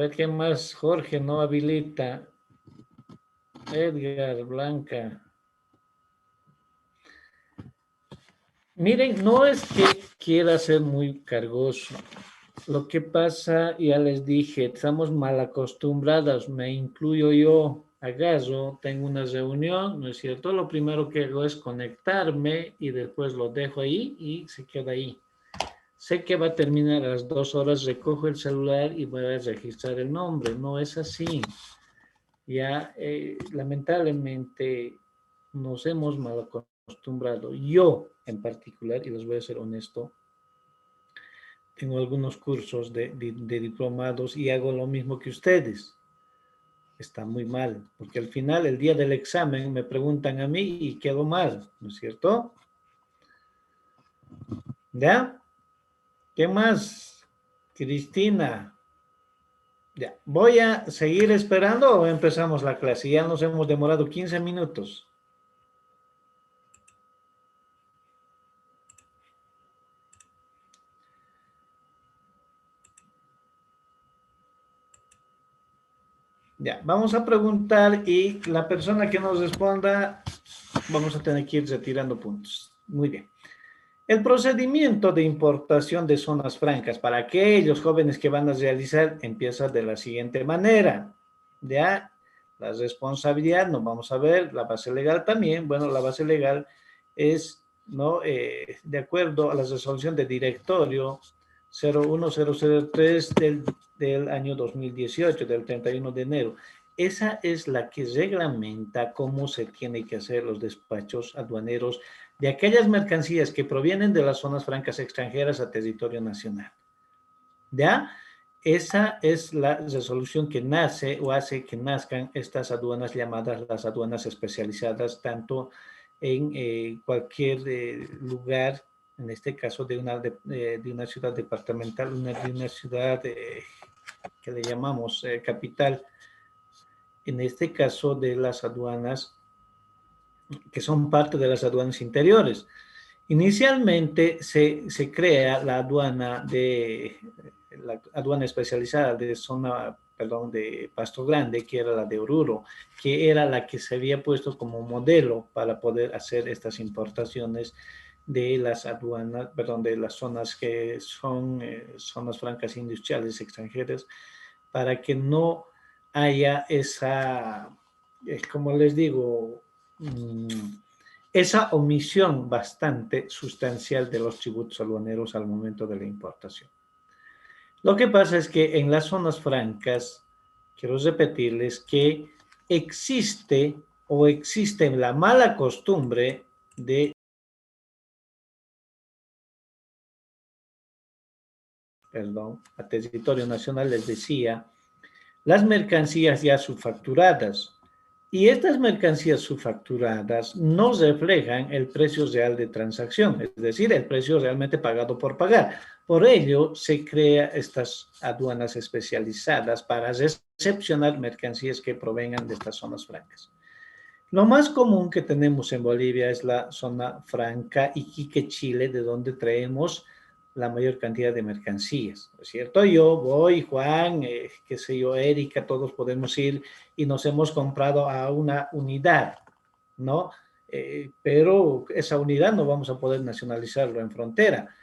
ver qué más. Jorge no habilita. Edgar, Blanca. Miren, no es que quiera ser muy cargoso. Lo que pasa, ya les dije, estamos mal acostumbrados, me incluyo yo. ¿Acaso tengo una reunión? ¿No es cierto? Lo primero que hago es conectarme y después lo dejo ahí y se queda ahí. Sé que va a terminar a las 2 horas, recojo el celular y voy a registrar el nombre. No es así. Ya, lamentablemente, nos hemos mal acostumbrado. Yo, en particular, y les voy a ser honesto, tengo algunos cursos de diplomados y hago lo mismo que ustedes. Está muy mal, porque al final, el día del examen, me preguntan a mí y quedo mal, ¿no es cierto? ¿Ya? ¿Qué más? Cristina. Ya. ¿Voy a seguir esperando o empezamos la clase? Ya nos hemos demorado 15 minutos. Ya, vamos a preguntar y la persona que nos responda, vamos a tener que ir retirando puntos. Muy bien. El procedimiento de importación de zonas francas para aquellos jóvenes que van a realizar empieza de la siguiente manera. Ya, la responsabilidad, nos vamos a ver, la base legal también. Bueno, la base legal es, ¿no? De acuerdo a la resolución de directorio 01003 del año 2018, del 31 de enero. Esa es la que reglamenta cómo se tienen que hacer los despachos aduaneros de aquellas mercancías que provienen de las zonas francas extranjeras a territorio nacional. ¿Ya? Esa es la resolución que nace o hace que nazcan estas aduanas llamadas las aduanas especializadas, tanto en cualquier lugar, en este caso de una ciudad departamental, de una ciudad que le llamamos capital, en este caso de las aduanas que son parte de las aduanas interiores. Inicialmente se crea la aduana especializada de zona, perdón, de Pasto Grande, que era la de Oruro, que era la que se había puesto como modelo para poder hacer estas importaciones de las aduanas, perdón, de las zonas que son zonas francas industriales extranjeras, para que no haya esa, como les digo, esa omisión bastante sustancial de los tributos aduaneros al momento de la importación. Lo que pasa es que en las zonas francas, quiero repetirles que existe la mala costumbre de, perdón, a territorio nacional les decía, las mercancías ya subfacturadas. Y estas mercancías subfacturadas no reflejan el precio real de transacción, es decir, el precio realmente pagado por pagar. Por ello, se crean estas aduanas especializadas para recepcionar mercancías que provengan de estas zonas francas. Lo más común que tenemos en Bolivia es la zona franca Iquique, Chile, de donde traemos la mayor cantidad de mercancías, ¿no es cierto? Yo voy, Juan, qué sé yo, Erika, todos podemos ir y nos hemos comprado a una unidad, ¿no? Pero esa unidad no vamos a poder nacionalizarlo en frontera.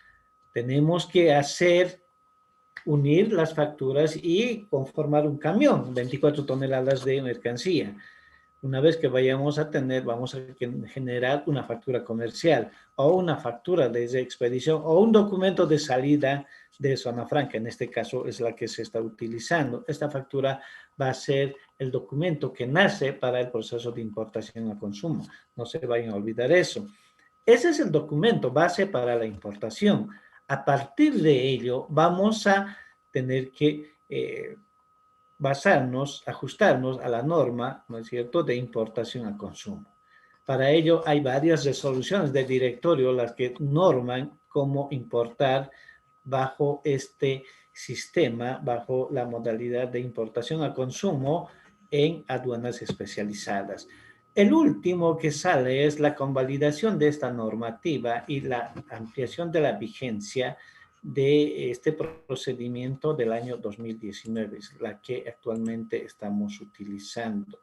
Tenemos que unir las facturas y conformar un camión, 24 toneladas de mercancía. Una vez que vayamos a tener, vamos a generar una factura comercial o una factura de expedición o un documento de salida de zona franca. En este caso es la que se está utilizando. Esta factura va a ser el documento que nace para el proceso de importación a consumo. No se vayan a olvidar eso. Ese es el documento base para la importación. A partir de ello, vamos a tener que basarnos, ajustarnos a la norma, ¿no es cierto?, de importación a consumo. Para ello hay varias resoluciones del directorio las que norman cómo importar bajo este sistema, bajo la modalidad de importación a consumo en aduanas especializadas. El último que sale es la convalidación de esta normativa y la ampliación de la vigencia de este procedimiento del año 2019, es la que actualmente estamos utilizando.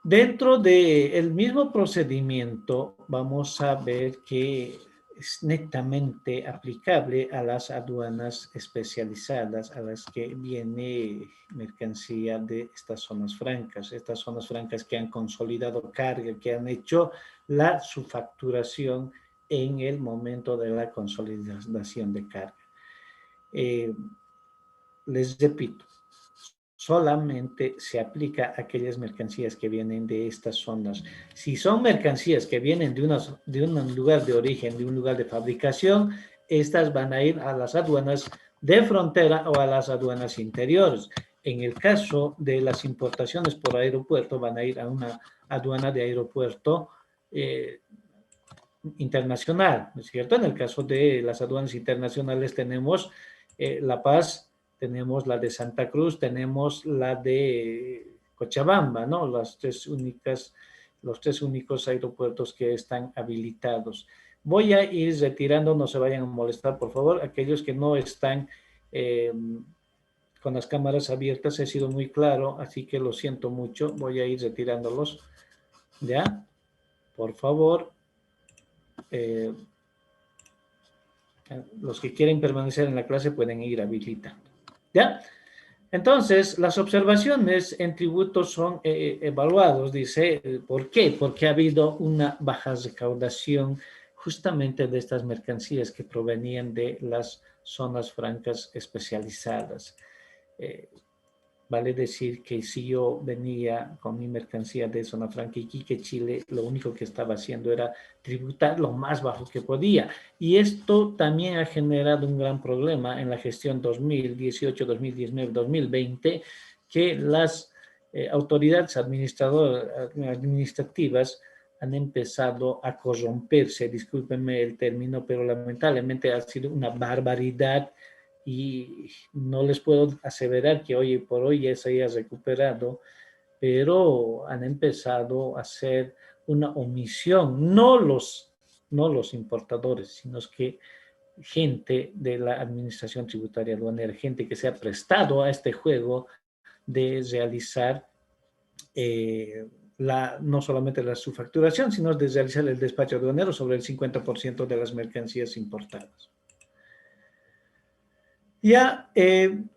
Dentro del mismo procedimiento vamos a ver que es netamente aplicable a las aduanas especializadas a las que viene mercancía de estas zonas francas que han consolidado carga, que han hecho la subfacturación en el momento de la consolidación de carga. Les repito, solamente se aplica a aquellas mercancías que vienen de estas zonas. Si son mercancías que vienen de un lugar de origen, de un lugar de fabricación, estas van a ir a las aduanas de frontera o a las aduanas interiores. En el caso de las importaciones por aeropuerto, van a ir a una aduana de aeropuerto internacional, ¿no es cierto? En el caso de las aduanas internacionales tenemos La Paz, tenemos la de Santa Cruz, tenemos la de Cochabamba, ¿no? Los tres únicos aeropuertos que están habilitados. Voy a ir retirando, no se vayan a molestar, por favor, aquellos que no están con las cámaras abiertas, he sido muy claro, así que lo siento mucho, voy a ir retirándolos, ¿ya? Por favor, los que quieren permanecer en la clase pueden ir habilitando, ¿ya? Entonces, las observaciones en tributos son evaluados, dice, ¿por qué? Porque ha habido una baja recaudación justamente de estas mercancías que provenían de las zonas francas especializadas. Vale decir que si yo venía con mi mercancía de Zona Franca Iquique, Chile, lo único que estaba haciendo era tributar lo más bajo que podía. Y esto también ha generado un gran problema en la gestión 2018, 2019, 2020, que las autoridades administrativas han empezado a corromperse, discúlpenme el término, pero lamentablemente ha sido una barbaridad y no les puedo aseverar que hoy por hoy ya se haya recuperado, pero han empezado a hacer una omisión, no los importadores, sino que gente de la administración tributaria aduanera, gente que se ha prestado a este juego de realizar no solamente la subfacturación, sino de realizar el despacho aduanero sobre el 50% de las mercancías importadas. Ya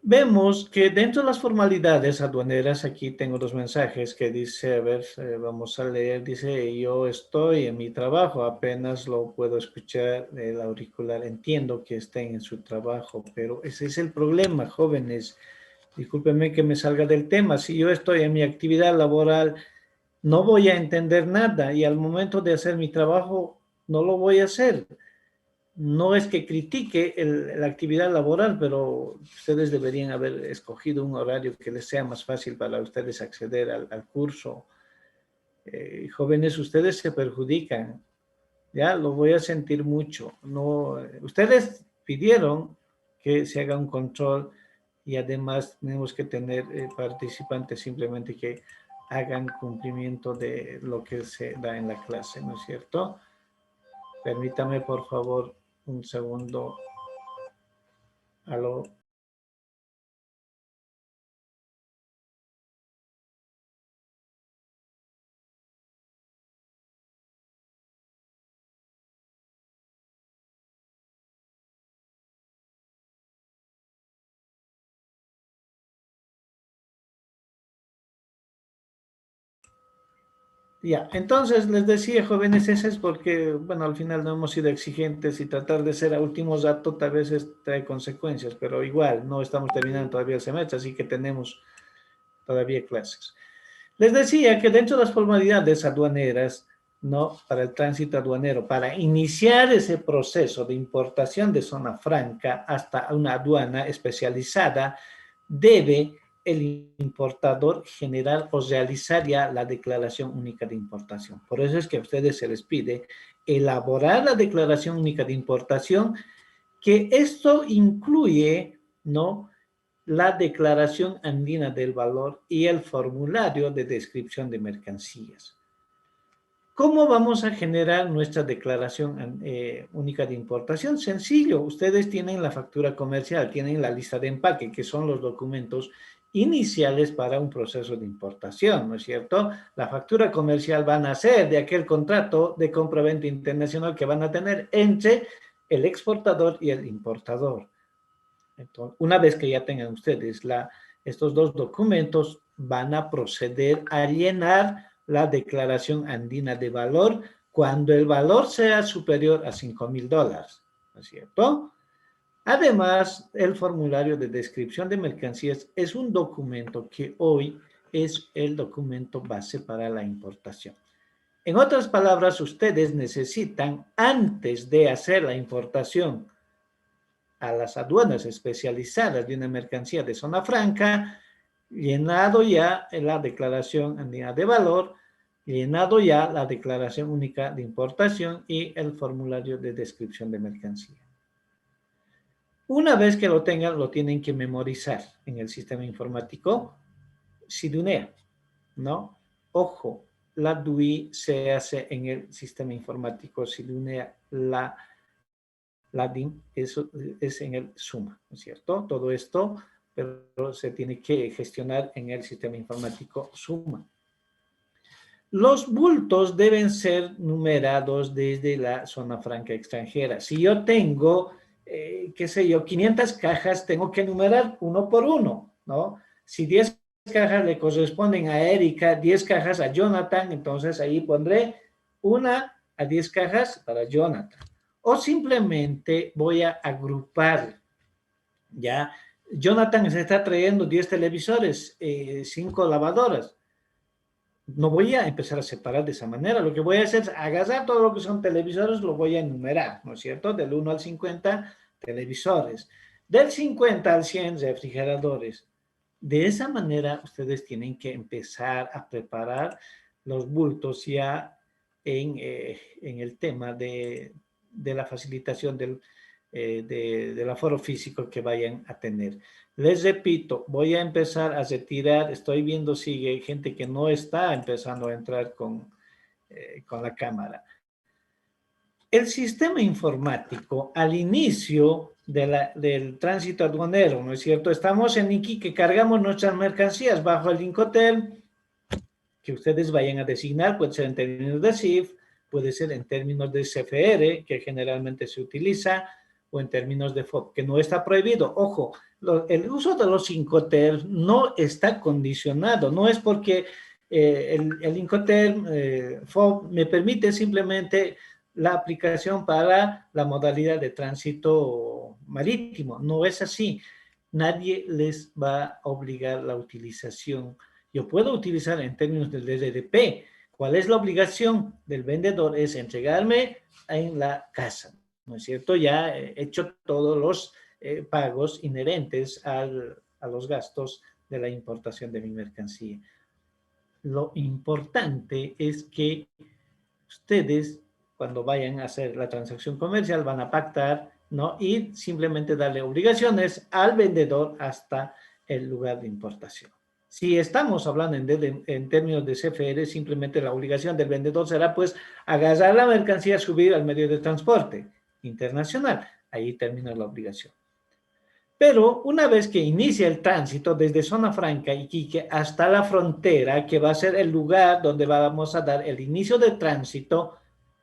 vemos que dentro de las formalidades aduaneras, aquí tengo dos mensajes que dice, a ver, vamos a leer, dice, yo estoy en mi trabajo, apenas lo puedo escuchar el auricular, entiendo que estén en su trabajo, pero ese es el problema, jóvenes, discúlpenme que me salga del tema, si yo estoy en mi actividad laboral, no voy a entender nada y al momento de hacer mi trabajo, no lo voy a hacer. No es que critique la actividad laboral, pero ustedes deberían haber escogido un horario que les sea más fácil para ustedes acceder al curso. Jóvenes, ustedes se perjudican, ya lo voy a sentir mucho. No, ustedes pidieron que se haga un control y además tenemos que tener participantes simplemente que hagan cumplimiento de lo que se da en la clase, ¿no es cierto? Permítame, por favor, un segundo. Aló. Ya, entonces les decía, jóvenes, ese es porque, bueno, al final no hemos sido exigentes y tratar de ser a último rato tal vez trae consecuencias, pero igual no estamos terminando todavía el semestre, así que tenemos todavía clases. Les decía que dentro de las formalidades aduaneras, ¿no? Para el tránsito aduanero, para iniciar ese proceso de importación de zona franca hasta una aduana especializada, debe el importador generar o realizar ya la declaración única de importación. Por eso es que a ustedes se les pide elaborar la declaración única de importación, que esto incluye, ¿no?, la declaración andina del valor y el formulario de descripción de mercancías. ¿Cómo vamos a generar nuestra declaración única de importación? Sencillo, ustedes tienen la factura comercial, tienen la lista de empaque, que son los documentos iniciales para un proceso de importación, ¿no es cierto? La factura comercial va a nacer de aquel contrato de compra-venta internacional que van a tener entre el exportador y el importador. Entonces, una vez que ya tengan ustedes estos dos documentos, van a proceder a llenar la declaración andina de valor cuando el valor sea superior a $5,000, ¿no es cierto? Además, el formulario de descripción de mercancías es un documento que hoy es el documento base para la importación. En otras palabras, ustedes necesitan, antes de hacer la importación a las aduanas especializadas de una mercancía de zona franca, llenado ya la declaración andina de valor, llenado ya la declaración única de importación y el formulario de descripción de mercancía. Una vez que lo tengan, lo tienen que memorizar en el sistema informático SIDUNEA, ¿no? Ojo, la DUI se hace en el sistema informático SIDUNEA, la DIM es en el SUMA, ¿no es cierto? Todo esto, pero se tiene que gestionar en el sistema informático SUMA. Los bultos deben ser numerados desde la zona franca extranjera. Si yo tengo, qué sé yo, 500 cajas, tengo que numerar uno por uno, ¿no? Si 10 cajas le corresponden a Erika, 10 cajas a Jonathan, entonces ahí pondré una a 10 cajas para Jonathan. O simplemente voy a agrupar, ¿ya? Jonathan se está trayendo 10 televisores, 5 lavadoras. No voy a empezar a separar de esa manera. Lo que voy a hacer es agarrar todo lo que son televisores, lo voy a enumerar, ¿no es cierto? Del 1 al 50, televisores. Del 50 al 100, refrigeradores. De esa manera, ustedes tienen que empezar a preparar los bultos ya en el tema de la facilitación del aforo físico que vayan a tener. Les repito, voy a empezar a retirar, estoy viendo si hay gente que no está empezando a entrar con la cámara. El sistema informático, al inicio del tránsito aduanero, ¿no es cierto? Estamos en Iquique, cargamos nuestras mercancías bajo el Incoterm, que ustedes vayan a designar, puede ser en términos de CIF, puede ser en términos de CFR, que generalmente se utiliza, o en términos de FOB, que no está prohibido. Ojo, el uso de los Incoterm no está condicionado, no es porque el Incoterm FOB me permite simplemente la aplicación para la modalidad de tránsito marítimo, no es así. Nadie les va a obligar la utilización. Yo puedo utilizar en términos del DDP. ¿Cuál es la obligación del vendedor? Es entregarme en la casa, ¿no es cierto? Ya he hecho todos los pagos inherentes a los gastos de la importación de mi mercancía. Lo importante es que ustedes, cuando vayan a hacer la transacción comercial, van a pactar, ¿no? Y simplemente darle obligaciones al vendedor hasta el lugar de importación. Si estamos hablando en términos de CFR, simplemente la obligación del vendedor será, pues, agarrar la mercancía, subir al medio de transporte internacional. Ahí termina la obligación. Pero una vez que inicia el tránsito desde Zona Franca, Iquique, hasta la frontera, que va a ser el lugar donde vamos a dar el inicio del tránsito,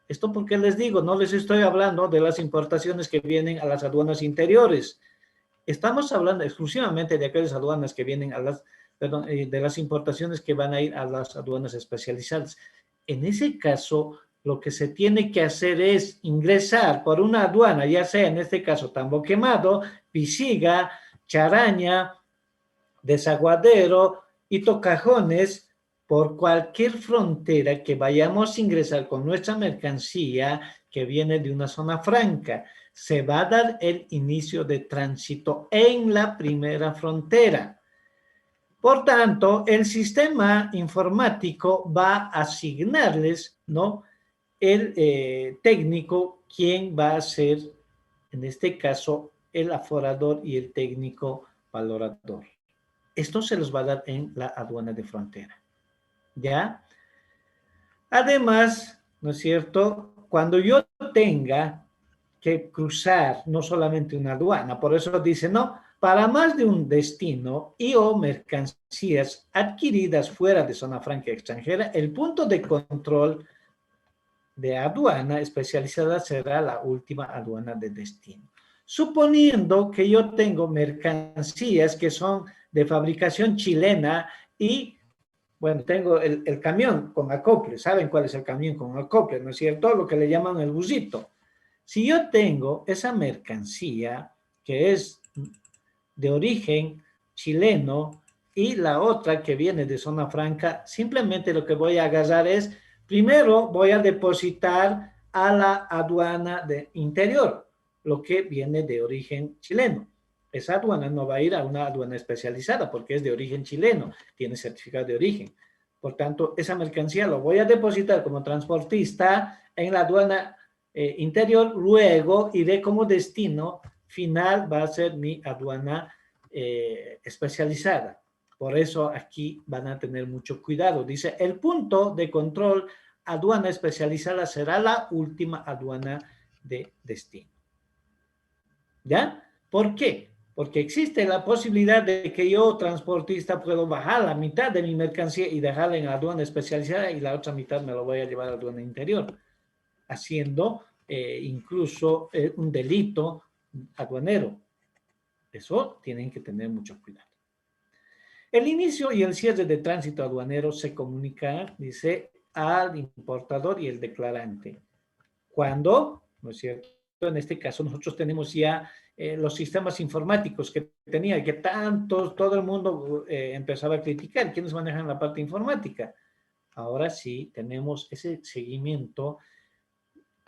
esto porque les digo, no les estoy hablando de las importaciones que vienen a las aduanas interiores. Estamos hablando exclusivamente de aquellas aduanas que vienen de las importaciones que van a ir a las aduanas especializadas. En ese caso, lo que se tiene que hacer es ingresar por una aduana, ya sea en este caso Tambo Quemado, Pisiga, Charaña, Desaguadero y Tocajones, por cualquier frontera que vayamos a ingresar con nuestra mercancía que viene de una zona franca. Se va a dar el inicio de tránsito en la primera frontera. Por tanto, el sistema informático va a asignarles, ¿no?, el técnico, quien va a ser, en este caso, el aforador y el técnico valorador. Esto se los va a dar en la aduana de frontera, ¿ya? Además, ¿no es cierto? Cuando yo tenga que cruzar no solamente una aduana, por eso dice, no, para más de un destino y o mercancías adquiridas fuera de zona franca extranjera, el punto de control de aduana especializada será la última aduana de destino. Suponiendo que yo tengo mercancías que son de fabricación chilena y, bueno, tengo el camión con acople, ¿saben cuál es el camión con acople? ¿No es cierto? Lo que le llaman el busito. Si yo tengo esa mercancía que es de origen chileno y la otra que viene de zona franca, simplemente lo que voy a agarrar es, primero voy a depositar a la aduana de interior, lo que viene de origen chileno. Esa aduana no va a ir a una aduana especializada porque es de origen chileno, tiene certificado de origen. Por tanto, esa mercancía lo voy a depositar como transportista en la aduana interior, luego iré como destino final, va a ser mi aduana especializada. Por eso aquí van a tener mucho cuidado. Dice, el punto de control aduana especializada será la última aduana de destino. ¿Ya? ¿Por qué? Porque existe la posibilidad de que yo, transportista, puedo bajar la mitad de mi mercancía y dejarla en la aduana especializada y la otra mitad me lo voy a llevar a la aduana interior, haciendo incluso un delito aduanero. Eso tienen que tener mucho cuidado. El inicio y el cierre de tránsito aduanero se comunica, dice, al importador y el declarante. Cuando, ¿no es cierto? En este caso nosotros tenemos ya los sistemas informáticos que tenía, que todo el mundo empezaba a criticar, quienes manejan la parte informática. Ahora sí tenemos ese seguimiento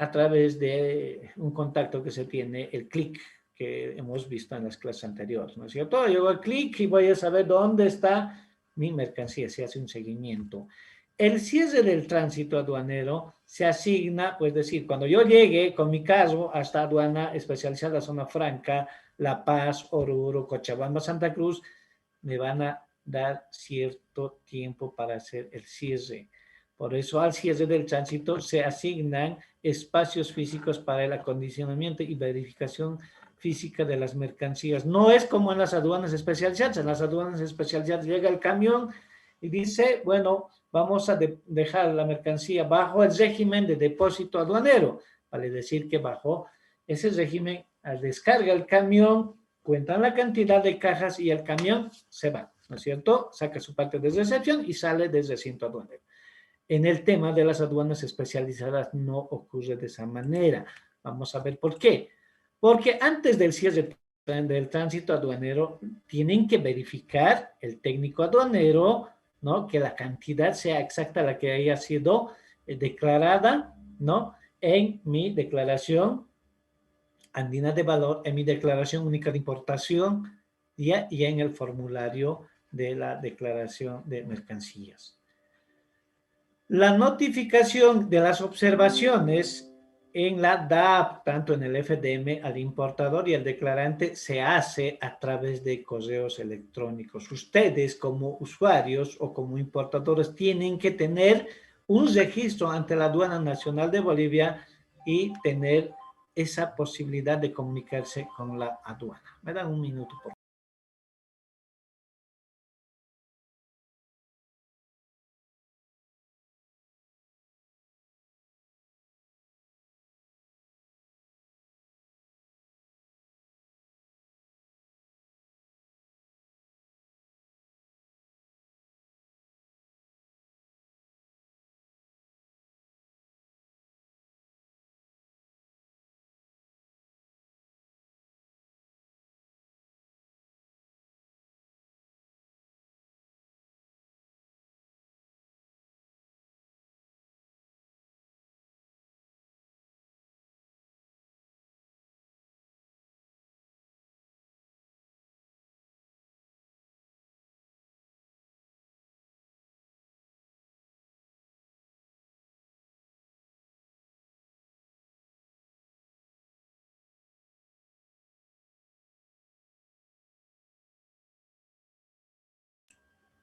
a través de un contacto que se tiene, el clic que hemos visto en las clases anteriores, ¿no es cierto? Yo hago clic y voy a saber dónde está mi mercancía, se hace un seguimiento. El cierre del tránsito aduanero se asigna, pues decir, cuando yo llegue con mi carro hasta aduana especializada zona franca, La Paz, Oruro, Cochabamba, Santa Cruz, me van a dar cierto tiempo para hacer el cierre. Por eso al cierre del tránsito se asignan espacios físicos para el acondicionamiento y verificación física de las mercancías. No es como en las aduanas especializadas. En las aduanas especializadas llega el camión y dice, bueno, vamos a dejar la mercancía bajo el régimen de depósito aduanero. Vale decir que bajo ese régimen, al descarga el camión, cuentan la cantidad de cajas y el camión se va, ¿no es cierto? Saca su parte de recepción y sale del recinto aduanero. En el tema de las aduanas especializadas no ocurre de esa manera. Vamos a ver por qué. Porque antes del cierre del tránsito aduanero, tienen que verificar el técnico aduanero, ¿no? Que la cantidad sea exacta la que haya sido declarada, ¿no? En mi declaración andina de valor, en mi declaración única de importación y en el formulario de la declaración de mercancías. La notificación de las observaciones en la DAP, tanto en el FDM al importador y al declarante, se hace a través de correos electrónicos. Ustedes como usuarios o como importadores tienen que tener un registro ante la Aduana Nacional de Bolivia y tener esa posibilidad de comunicarse con la aduana. Me dan un minuto, por favor.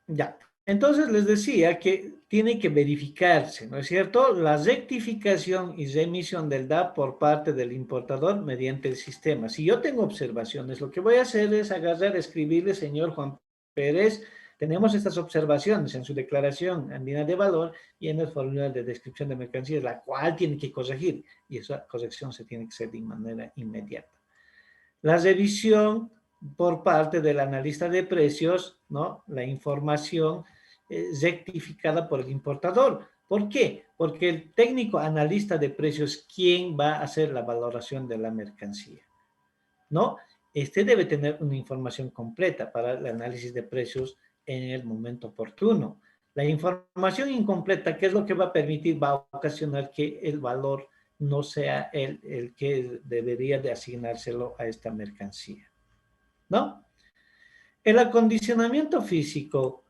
Ya. Entonces les decía que tiene que verificarse, ¿no es cierto?, la rectificación y remisión del DAP por parte del importador mediante el sistema. Si yo tengo observaciones, lo que voy a hacer es agarrar, escribirle, señor Juan Pérez, tenemos estas observaciones en su declaración andina de valor y en el formulario de descripción de mercancías, la cual tiene que corregir, y esa corrección se tiene que hacer de manera inmediata. La revisión por parte del analista de precios, ¿no? La información rectificada por el importador. ¿Por qué? Porque el técnico analista de precios, ¿quién va a hacer la valoración de la mercancía? ¿No? Este debe tener una información completa para el análisis de precios en el momento oportuno. La información incompleta, ¿qué es lo que va a permitir? Va a ocasionar que el valor no sea el que debería de asignárselo a esta mercancía, ¿no? El acondicionamiento físico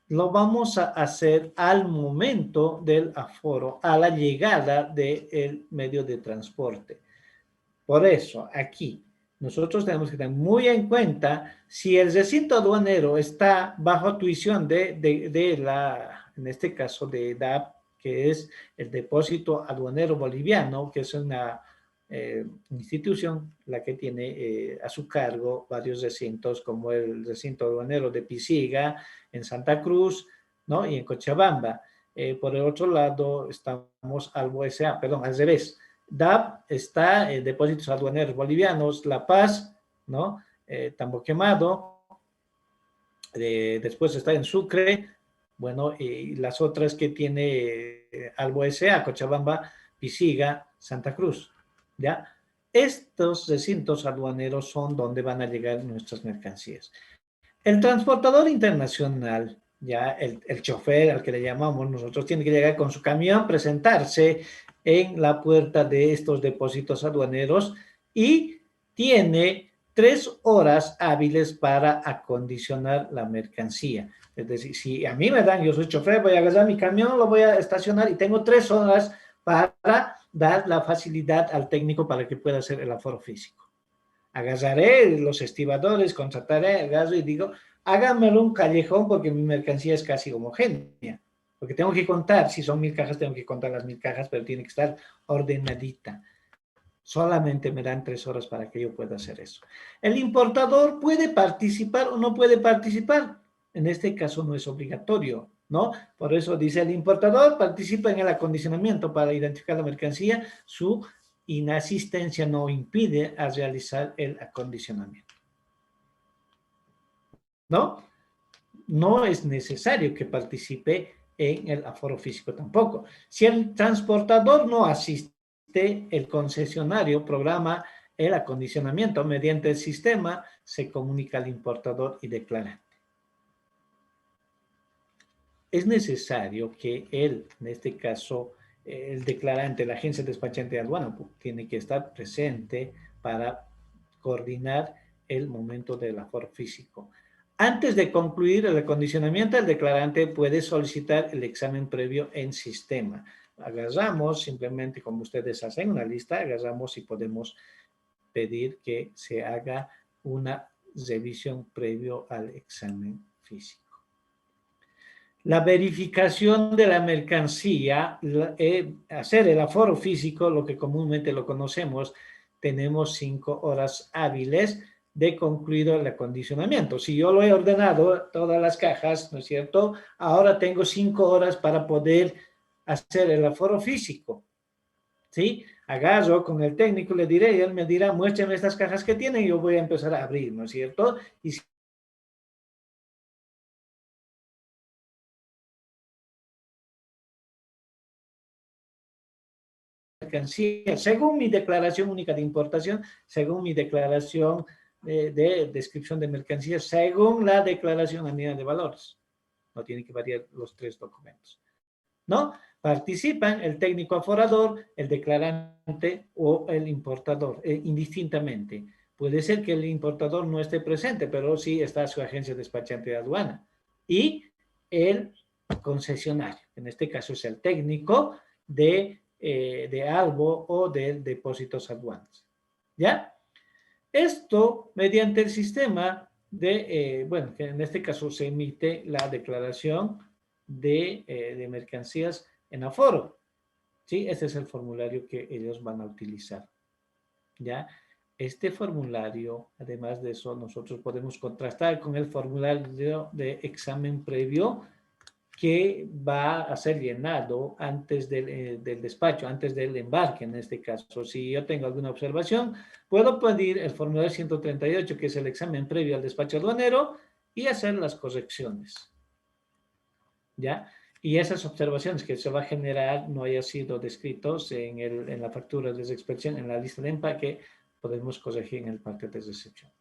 lo vamos a hacer al momento del aforo, a la llegada del medio de transporte. Por eso, aquí, nosotros tenemos que tener muy en cuenta si el recinto aduanero está bajo tuición de la, en este caso, de DAP, que es el Depósito Aduanero Boliviano, que es una institución la que tiene a su cargo varios recintos, como el recinto aduanero de Pisiga, en Santa Cruz, ¿no? Y en Cochabamba. Por el otro lado, estamos al revés. DAP está en Depósitos Aduaneros Bolivianos, La Paz, ¿no? Tambo Quemado, después está en Sucre, bueno, y las otras que tiene Albo S.A., Cochabamba, Pisiga, Santa Cruz, ¿ya? Estos recintos aduaneros son donde van a llegar nuestras mercancías. El transportador internacional, ya el chofer al que le llamamos nosotros, tiene que llegar con su camión, presentarse en la puerta de estos depósitos aduaneros y tiene 3 horas hábiles para acondicionar la mercancía. Es decir, si a mí me dan, yo soy chofer, voy a agarrar mi camión, lo voy a estacionar y tengo 3 horas para dar la facilidad al técnico para que pueda hacer el aforo físico. Agarraré los estibadores, contrataré, agarro y digo, háganmelo un callejón porque mi mercancía es casi homogénea. Porque tengo que contar, si son 1000 cajas, tengo que contar las 1000 cajas, pero tiene que estar ordenadita. Solamente me dan 3 horas para que yo pueda hacer eso. El importador puede participar o no puede participar. En este caso no es obligatorio, ¿no? Por eso dice el importador participa en el acondicionamiento para identificar la mercancía. Su inasistencia no impide a realizar el acondicionamiento, ¿no? No es necesario que participe en el aforo físico tampoco. Si el transportador no asiste, el concesionario programa el acondicionamiento mediante el sistema, se comunica al importador y declarante. Es necesario que él, en este caso, el declarante, la agencia despachante de aduana, tiene que estar presente para coordinar el momento del aforo físico. Antes de concluir el acondicionamiento, el declarante puede solicitar el examen previo en sistema. Agarramos, simplemente como ustedes hacen una lista, agarramos y podemos pedir que se haga una revisión previo al examen físico. La verificación de la mercancía, hacer el aforo físico, lo que comúnmente lo conocemos, tenemos 5 horas hábiles de concluido el acondicionamiento. Si yo lo he ordenado, todas las cajas, ¿no es cierto? Ahora tengo 5 horas para poder hacer el aforo físico, ¿sí? Agarro con el técnico, le diré, y él me dirá, muéstrame estas cajas que tienen y yo voy a empezar a abrir, ¿no es cierto? Y si mercancía, según mi declaración única de importación, según mi declaración de descripción de mercancías, según la declaración andina de valores. No tiene que variar los 3 documentos, ¿no? Participan el técnico aforador, el declarante o el importador, indistintamente. Puede ser que el importador no esté presente, pero sí está su agencia despachante de aduana. Y el concesionario, en este caso es el técnico de Albo o de Depósitos Aduanas. ¿Ya? Esto, mediante el sistema, bueno, que en este caso se emite la declaración de mercancías en aforo. ¿Sí? Este es el formulario que ellos van a utilizar. ¿Ya? Este formulario, además de eso, nosotros podemos contrastar con el formulario de examen previo que va a ser llenado antes del despacho, antes del embarque en este caso. Si yo tengo alguna observación, puedo pedir el formulario 138, que es el examen previo al despacho aduanero, y hacer las correcciones. ¿Ya? Y esas observaciones que se va a generar no haya sido descritos en la factura de expedición, en la lista de empaque, podemos corregir en el parte de recepción.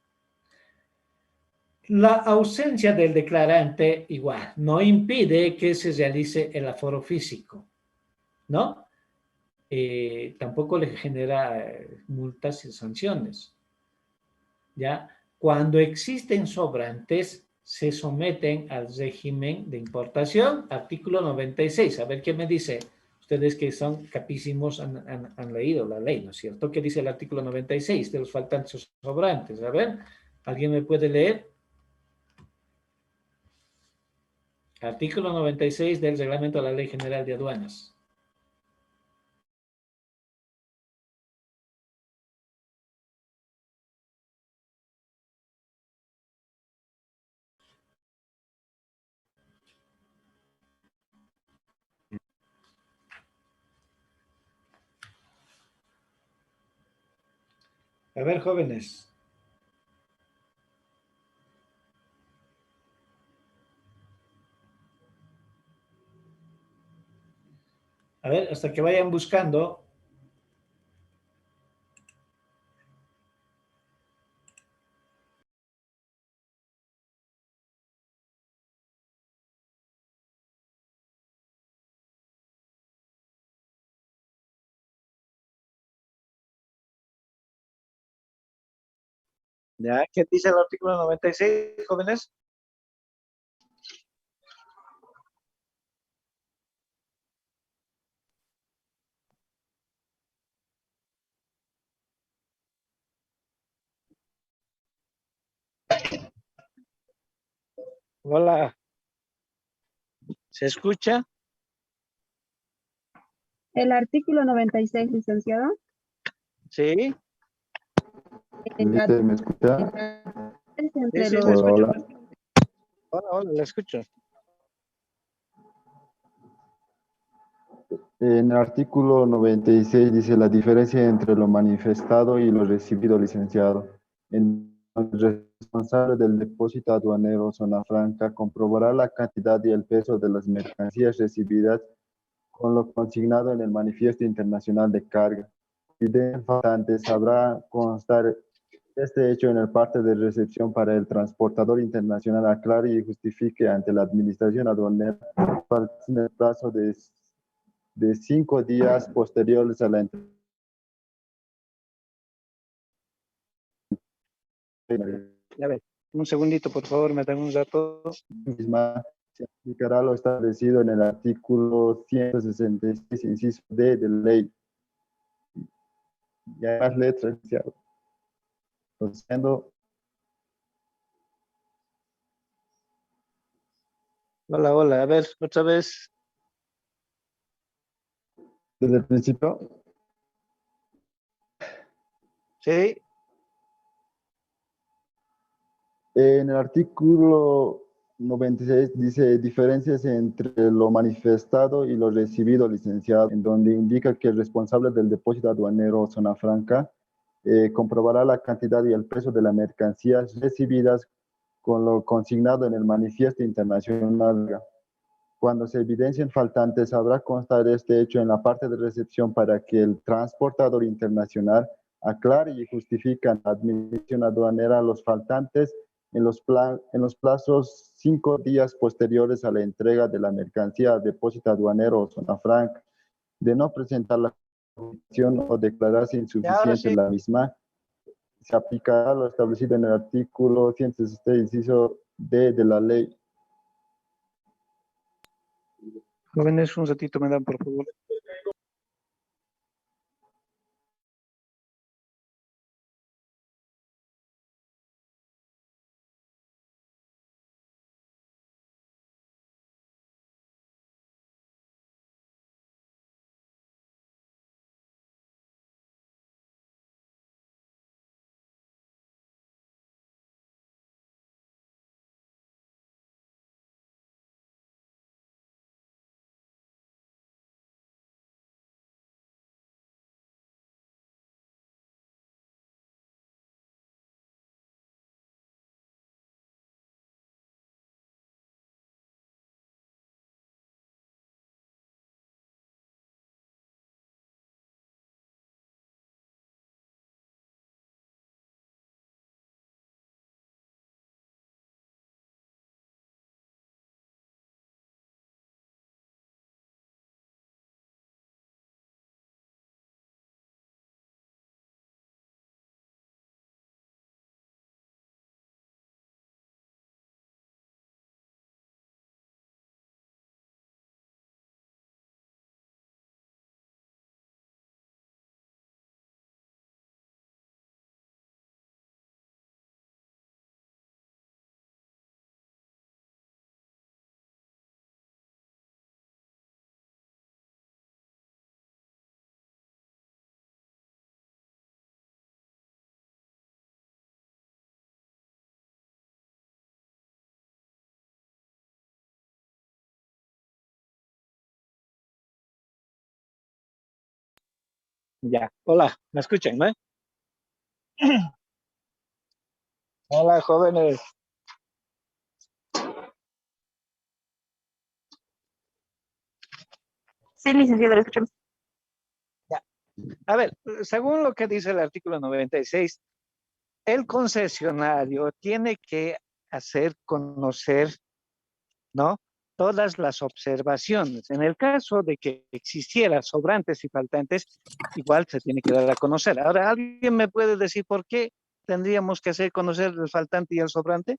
La ausencia del declarante, igual, no impide que se realice el aforo físico, ¿no? Tampoco le genera multas y sanciones, ¿ya? Cuando existen sobrantes, se someten al régimen de importación, artículo 96. A ver qué me dice. Ustedes que son capísimos han leído la ley, ¿no es cierto? ¿Qué dice el artículo 96 de los faltantes sobrantes? A ver, ¿alguien me puede leer? Artículo 96 del reglamento de la Ley General de Aduanas. A ver, jóvenes. A ver, hasta que vayan buscando. ¿Ya? ¿Qué dice el artículo 96, jóvenes? Hola, ¿se escucha? El artículo 96, licenciado. Sí. La ¿Me escucha? diferencia Sí, entre sí, le los... escucho. Hola. Hola, le escucho. En el artículo 96 dice la diferencia entre lo manifestado y lo recibido licenciado. El responsable del depósito aduanero zona franca comprobará la cantidad y el peso de las mercancías recibidas con lo consignado en el manifiesto internacional de carga. Si de faltante sabrá constar este hecho en el parte de recepción para el transportador internacional aclare y justifique ante la administración aduanera en el plazo de 5 días posteriores a la entrega. A ver, un segundito, por favor, me dan un rato. Misma se aplicará lo establecido en el artículo 166, inciso D de la ley. Y hay más letras, procediendo. Hola, hola, a ver, otra vez. Desde el principio, Sí, en el artículo 96 dice diferencias entre lo manifestado y lo recibido, licenciado, en donde indica que el responsable del depósito aduanero zona franca comprobará la cantidad y el peso de las mercancías recibidas con lo consignado en el manifiesto internacional. Cuando se evidencien faltantes, habrá constar este hecho en la parte de recepción para que el transportador internacional aclare y justifique a la administración aduanera los faltantes en los plazos 5 días posteriores a la entrega de la mercancía a depósito aduanero o zona franca. De no presentar la justificación o declararse insuficiente sí. la misma, se aplicará lo establecido en el artículo 166, inciso D de la ley. Jóvenes, un ratito me dan, por favor. Ya, hola, ¿me escuchan, no? Hola, jóvenes. Sí, licenciado, lo escuchamos. Ya. A ver, según lo que dice el artículo 96, el concesionario tiene que hacer conocer, ¿no?, todas las observaciones. En el caso de que existieran sobrantes y faltantes, igual se tiene que dar a conocer. Ahora, ¿alguien me puede decir por qué tendríamos que hacer conocer el faltante y el sobrante?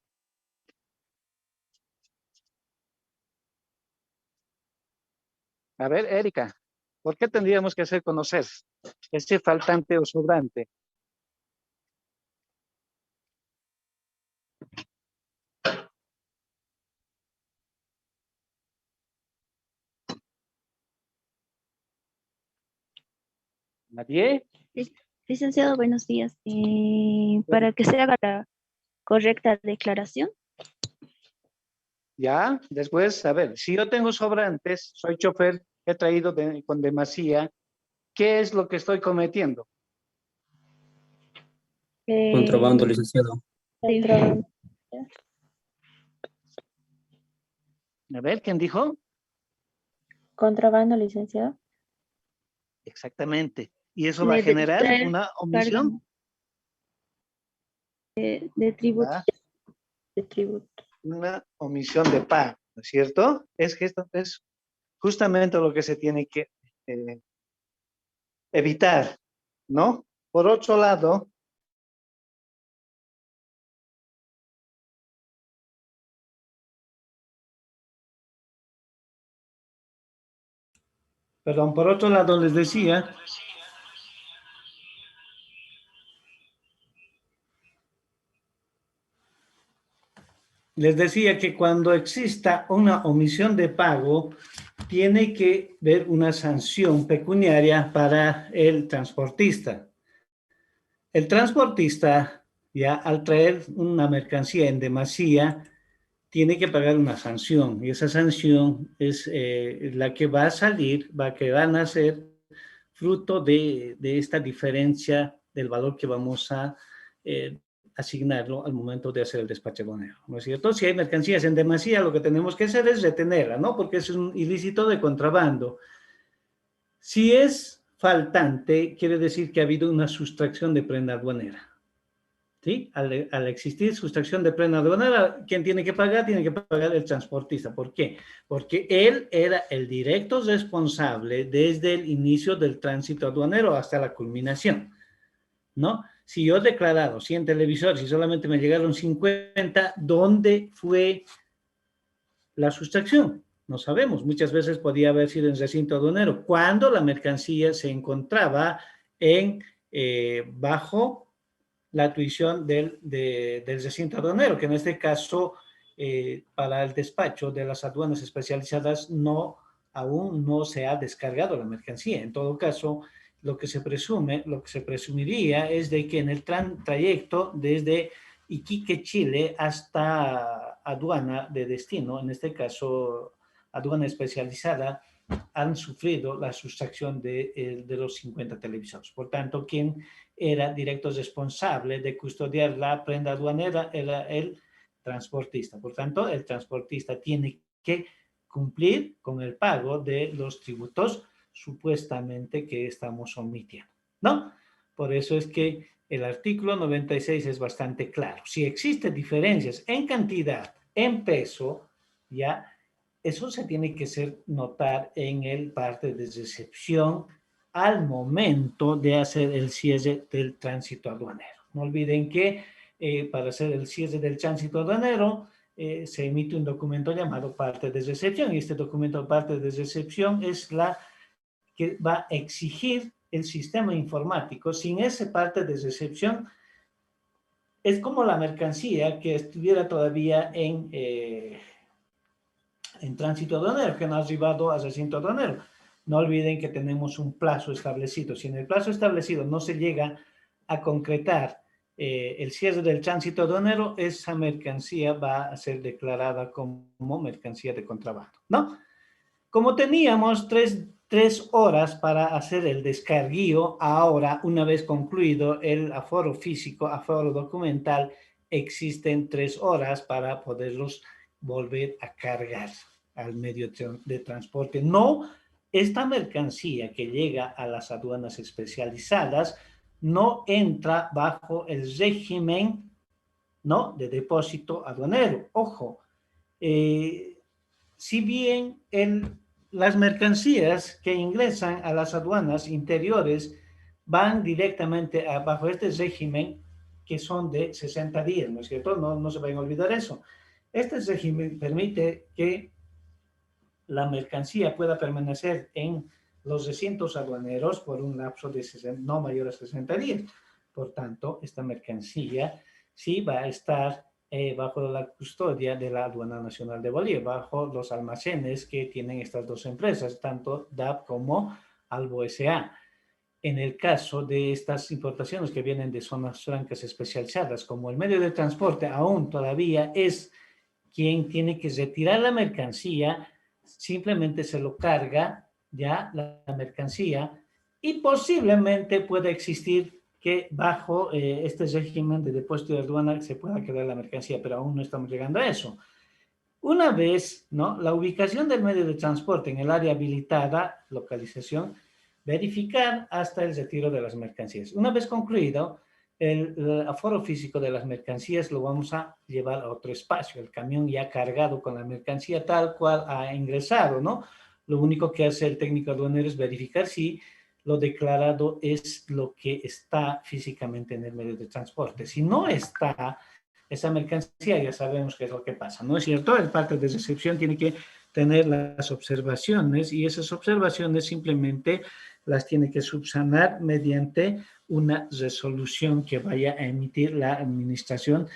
A ver, Erika, ¿por qué tendríamos que hacer conocer ese faltante o sobrante? ¿Nadie? Licenciado, buenos días. Para que se haga la correcta declaración, Ya, después, a ver, si yo tengo sobrantes, soy chofer, he traído con demasía, ¿qué es lo que estoy cometiendo? Contrabando, eh, licenciado. sí, A ver, ¿quién dijo? contrabando, licenciado. Exactamente. ¿Y eso va a De generar traer una carga omisión? de tributo, ¿Va? de tributo. Una omisión de pago, ¿no es cierto? Es que esto es justamente lo que se tiene que eh, evitar, ¿no? Por otro lado, perdón, por otro lado les decía que cuando exista una omisión de pago, tiene que haber una sanción pecuniaria para el transportista. El transportista, ya al traer una mercancía en demasía, tiene que pagar una sanción, y esa sanción es la que va a salir, que va a nacer fruto de esta diferencia del valor que vamos a asignarlo al momento de hacer el despacho aduanero, ¿no es cierto? Si hay mercancías en demasía, lo que tenemos que hacer es retenerla, ¿no? Porque es un ilícito de contrabando. Si es faltante, quiere decir que ha habido una sustracción de prenda aduanera. ¿Sí? Al existir sustracción de prenda aduanera, ¿quién tiene que pagar? Tiene que pagar el transportista. ¿Por qué? Porque él era el directo responsable desde el inicio del tránsito aduanero hasta la culminación, ¿no? Si yo he declarado 100 televisores y solamente me llegaron 50, ¿dónde fue la sustracción? No sabemos. Muchas veces podía haber sido en recinto aduanero, cuando la mercancía se encontraba bajo la tuición del recinto aduanero, que en este caso, para el despacho de las aduanas especializadas, aún no se ha descargado la mercancía. En todo caso, lo que se presumiría es de que en el trayecto desde Iquique, Chile, hasta aduana de destino, en este caso aduana especializada, han sufrido la sustracción de los 50 televisores. Por tanto, quien era directo responsable de custodiar la prenda aduanera era el transportista. Por tanto, el transportista tiene que cumplir con el pago de los tributos supuestamente que estamos omitiendo, ¿no? Por eso es que el artículo 96 es bastante claro. Si existen diferencias en cantidad, en peso, ya eso se tiene que hacer notar en el parte de recepción al momento de hacer el cierre del tránsito aduanero. No olviden que para hacer el cierre del tránsito aduanero se emite un documento llamado parte de recepción, y este documento parte de recepción es la que va a exigir el sistema informático. Sin esa parte de recepción es como la mercancía que estuviera todavía en tránsito aduanero, que no ha arribado al recinto aduanero. No olviden que tenemos un plazo establecido. Si en el plazo establecido no se llega a concretar el cierre del tránsito aduanero, esa mercancía va a ser declarada como mercancía de contrabando, ¿no? Como teníamos tres horas para hacer el descarguío, ahora, una vez concluido el aforo físico, aforo documental, existen 3 horas para poderlos volver a cargar al medio de transporte. No, esta mercancía que llega a las aduanas especializadas no entra bajo el régimen, ¿no?, de depósito aduanero. Ojo, si bien las mercancías que ingresan a las aduanas interiores van directamente bajo este régimen, que son de 60 días, ¿no es cierto? No se vayan a olvidar eso. Este régimen permite que la mercancía pueda permanecer en los recintos aduaneros por un lapso de no mayor a 60 días. Por tanto, esta mercancía sí va a estar bajo la custodia de la Aduana Nacional de Bolivia, bajo los almacenes que tienen estas dos empresas, tanto DAP como Albo S.A. En el caso de estas importaciones que vienen de zonas francas especializadas, como el medio de transporte aún todavía es quien tiene que retirar la mercancía, simplemente se lo carga ya la mercancía y posiblemente pueda existir que bajo este régimen de depósito de aduana se pueda quedar la mercancía, pero aún no estamos llegando a eso. Una vez, ¿no?, la ubicación del medio de transporte en el área habilitada, localización, verificar hasta el retiro de las mercancías. Una vez concluido, el aforo físico de las mercancías lo vamos a llevar a otro espacio, el camión ya cargado con la mercancía tal cual ha ingresado, ¿no? Lo único que hace el técnico aduanero es verificar si lo declarado es lo que está físicamente en el medio de transporte. Si no está esa mercancía, ya sabemos qué es lo que pasa, ¿no es cierto? El parte de recepción tiene que tener las observaciones y esas observaciones simplemente las tiene que subsanar mediante una resolución que vaya a emitir la Administración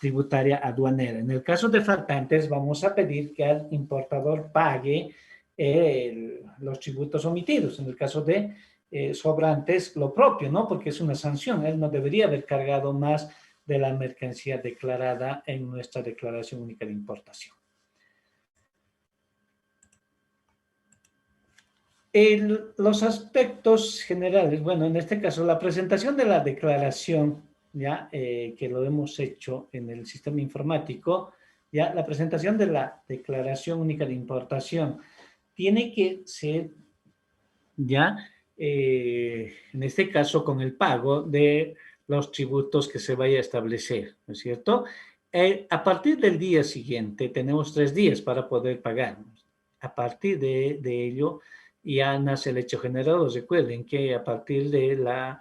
Tributaria Aduanera. En el caso de faltantes, vamos a pedir que el importador pague los tributos omitidos. En el caso de sobrantes, lo propio, ¿no? Porque es una sanción. Él no debería haber cargado más de la mercancía declarada en nuestra Declaración Única de Importación. Los aspectos generales, bueno, en este caso, la presentación de la declaración, ya que lo hemos hecho en el sistema informático, ya la presentación de la Declaración Única de Importación tiene que ser, ya, en este caso, con el pago de los tributos que se vaya a establecer, ¿no es cierto? A partir del día siguiente, tenemos 3 días para poder pagar. A partir de ello, ya nace el hecho generado. Recuerden que a partir de la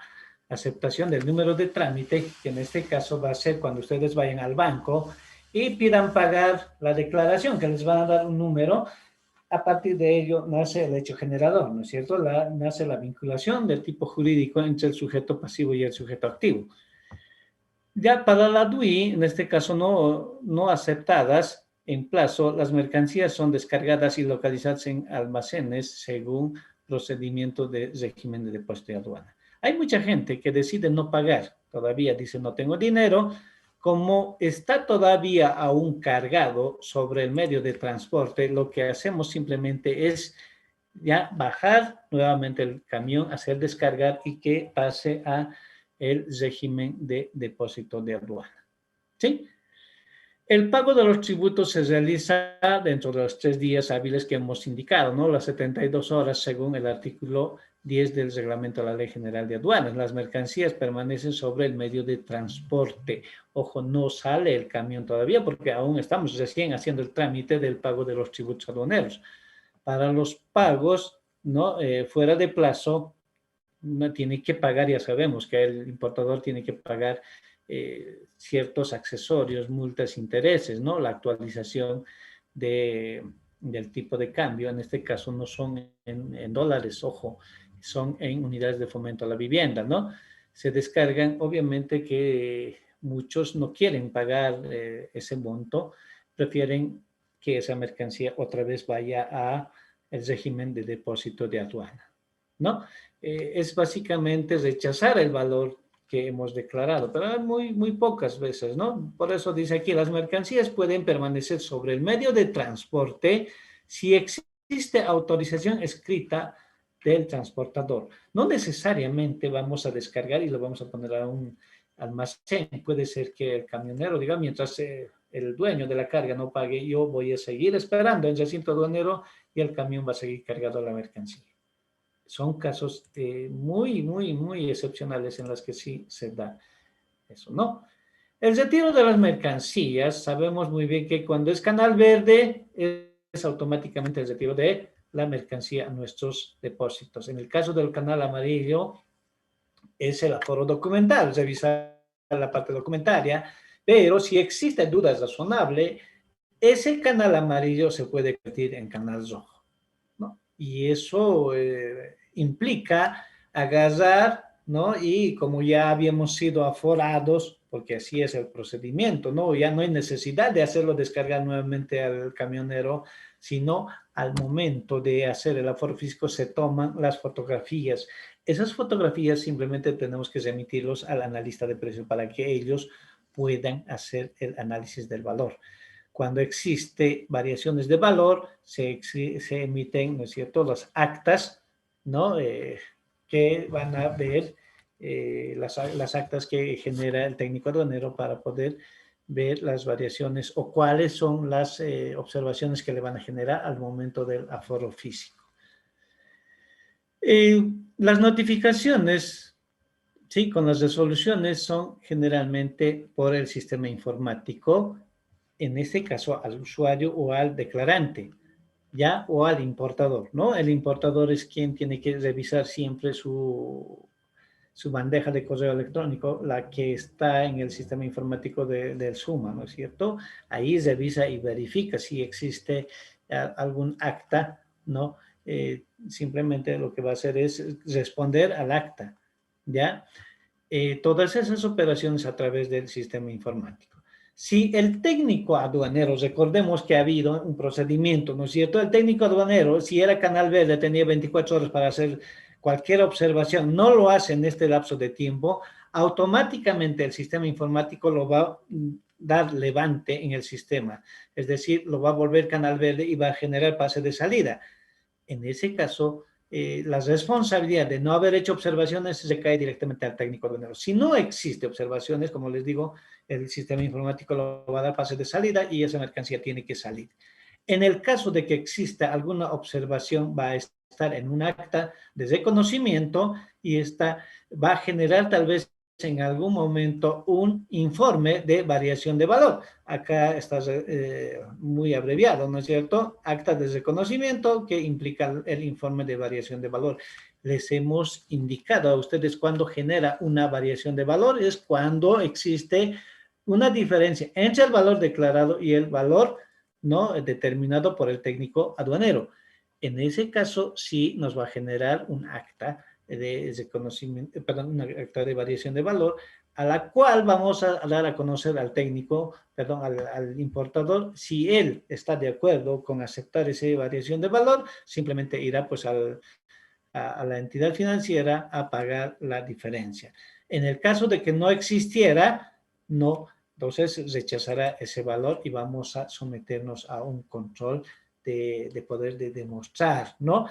aceptación del número de trámite, que en este caso va a ser cuando ustedes vayan al banco y pidan pagar la declaración, que les van a dar un número, a partir de ello nace el hecho generador, ¿no es cierto? Nace la vinculación del tipo jurídico entre el sujeto pasivo y el sujeto activo. Ya para la DUI, en este caso no aceptadas en plazo, las mercancías son descargadas y localizadas en almacenes según procedimiento de régimen de depósito de aduana. Hay mucha gente que decide no pagar, todavía dice no tengo dinero, como está todavía aún cargado sobre el medio de transporte, lo que hacemos simplemente es ya bajar nuevamente el camión, hacer descargar y que pase a el régimen de depósito de aduana. ¿Sí? El pago de los tributos se realiza dentro de los 3 días hábiles que hemos indicado, ¿no? Las 72 horas según el artículo 10 del reglamento de la Ley General de Aduanas. Las mercancías permanecen sobre el medio de transporte. Ojo, no sale el camión todavía porque aún estamos recién haciendo el trámite del pago de los tributos aduaneros. Para los pagos, ¿no?, fuera de plazo, no tiene que pagar, ya sabemos que el importador tiene que pagar ciertos accesorios, multas, intereses, ¿no? La actualización del tipo de cambio, en este caso no son en dólares, ojo, son en unidades de fomento a la vivienda, ¿no? Se descargan, obviamente que muchos no quieren pagar ese monto, prefieren que esa mercancía otra vez vaya a el régimen de depósito de aduana, ¿no? Es básicamente rechazar el valor que hemos declarado, pero muy pocas veces, ¿no? Por eso dice aquí, las mercancías pueden permanecer sobre el medio de transporte si existe existe autorización escrita del transportador. No necesariamente vamos a descargar y lo vamos a poner a un almacén. Puede ser que el camionero diga, mientras el dueño de la carga no pague, yo voy a seguir esperando en el recinto aduanero y el camión va a seguir cargado la mercancía. Son casos muy excepcionales en los que sí se da eso, ¿no? El retiro de las mercancías, sabemos muy bien que cuando es canal verde, es automáticamente el retiro de la mercancía a nuestros depósitos. En el caso del canal amarillo, es el aforo documental, revisar la parte documentaria, pero si existe duda razonable, ese canal amarillo se puede convertir en canal rojo, ¿no? Y eso implica agarrar, ¿no? Y como ya habíamos sido aforados, porque así es el procedimiento, ¿no? Ya no hay necesidad de hacerlo descargar nuevamente al camionero, sino al momento de hacer el aforo físico se toman las fotografías. Esas fotografías simplemente tenemos que remitirlos al analista de precios para que ellos puedan hacer el análisis del valor. Cuando existe variaciones de valor, se emiten, ¿no es cierto?, las actas, ¿no?, que van a ver las actas que genera el técnico aduanero para poder ver las variaciones o cuáles son las observaciones que le van a generar al momento del aforo físico. Las notificaciones, sí, con las resoluciones son generalmente por el sistema informático, en este caso al usuario o al declarante, ¿ya? O al importador, ¿no? El importador es quien tiene que revisar siempre su bandeja de correo electrónico, la que está en el sistema informático del SUMA, ¿no es cierto? Ahí revisa y verifica si existe algún acta, ¿no? Simplemente lo que va a hacer es responder al acta, ¿ya? Todas esas operaciones a través del sistema informático. Si el técnico aduanero, recordemos que ha habido un procedimiento, ¿no es cierto? El técnico aduanero, si era canal verde, tenía 24 horas para hacer cualquier observación, no lo hace en este lapso de tiempo, automáticamente el sistema informático lo va a dar levante en el sistema, es decir, lo va a volver canal verde y va a generar pase de salida. En ese caso, la responsabilidad de no haber hecho observaciones se cae directamente al técnico aduanero. Si no existe observaciones, como les digo, el sistema informático lo va a dar pase de salida y esa mercancía tiene que salir. En el caso de que exista alguna observación, va a estar en un acta de reconocimiento y esta va a generar tal vez en algún momento un informe de variación de valor. Acá está muy abreviado, ¿no es cierto? Acta de reconocimiento que implica el informe de variación de valor. Les hemos indicado a ustedes cuando genera una variación de valor, es cuando existe una diferencia entre el valor declarado y el valor, ¿no?, determinado por el técnico aduanero. En ese caso, sí nos va a generar un acta de reconocimiento, perdón, una acta de variación de valor, a la cual vamos a dar a conocer al técnico, perdón, al importador. Si él está de acuerdo con aceptar esa variación de valor, simplemente irá pues a la entidad financiera a pagar la diferencia. En el caso de que no existiera, no, entonces rechazará ese valor y vamos a someternos a un control de poder demostrar, ¿no?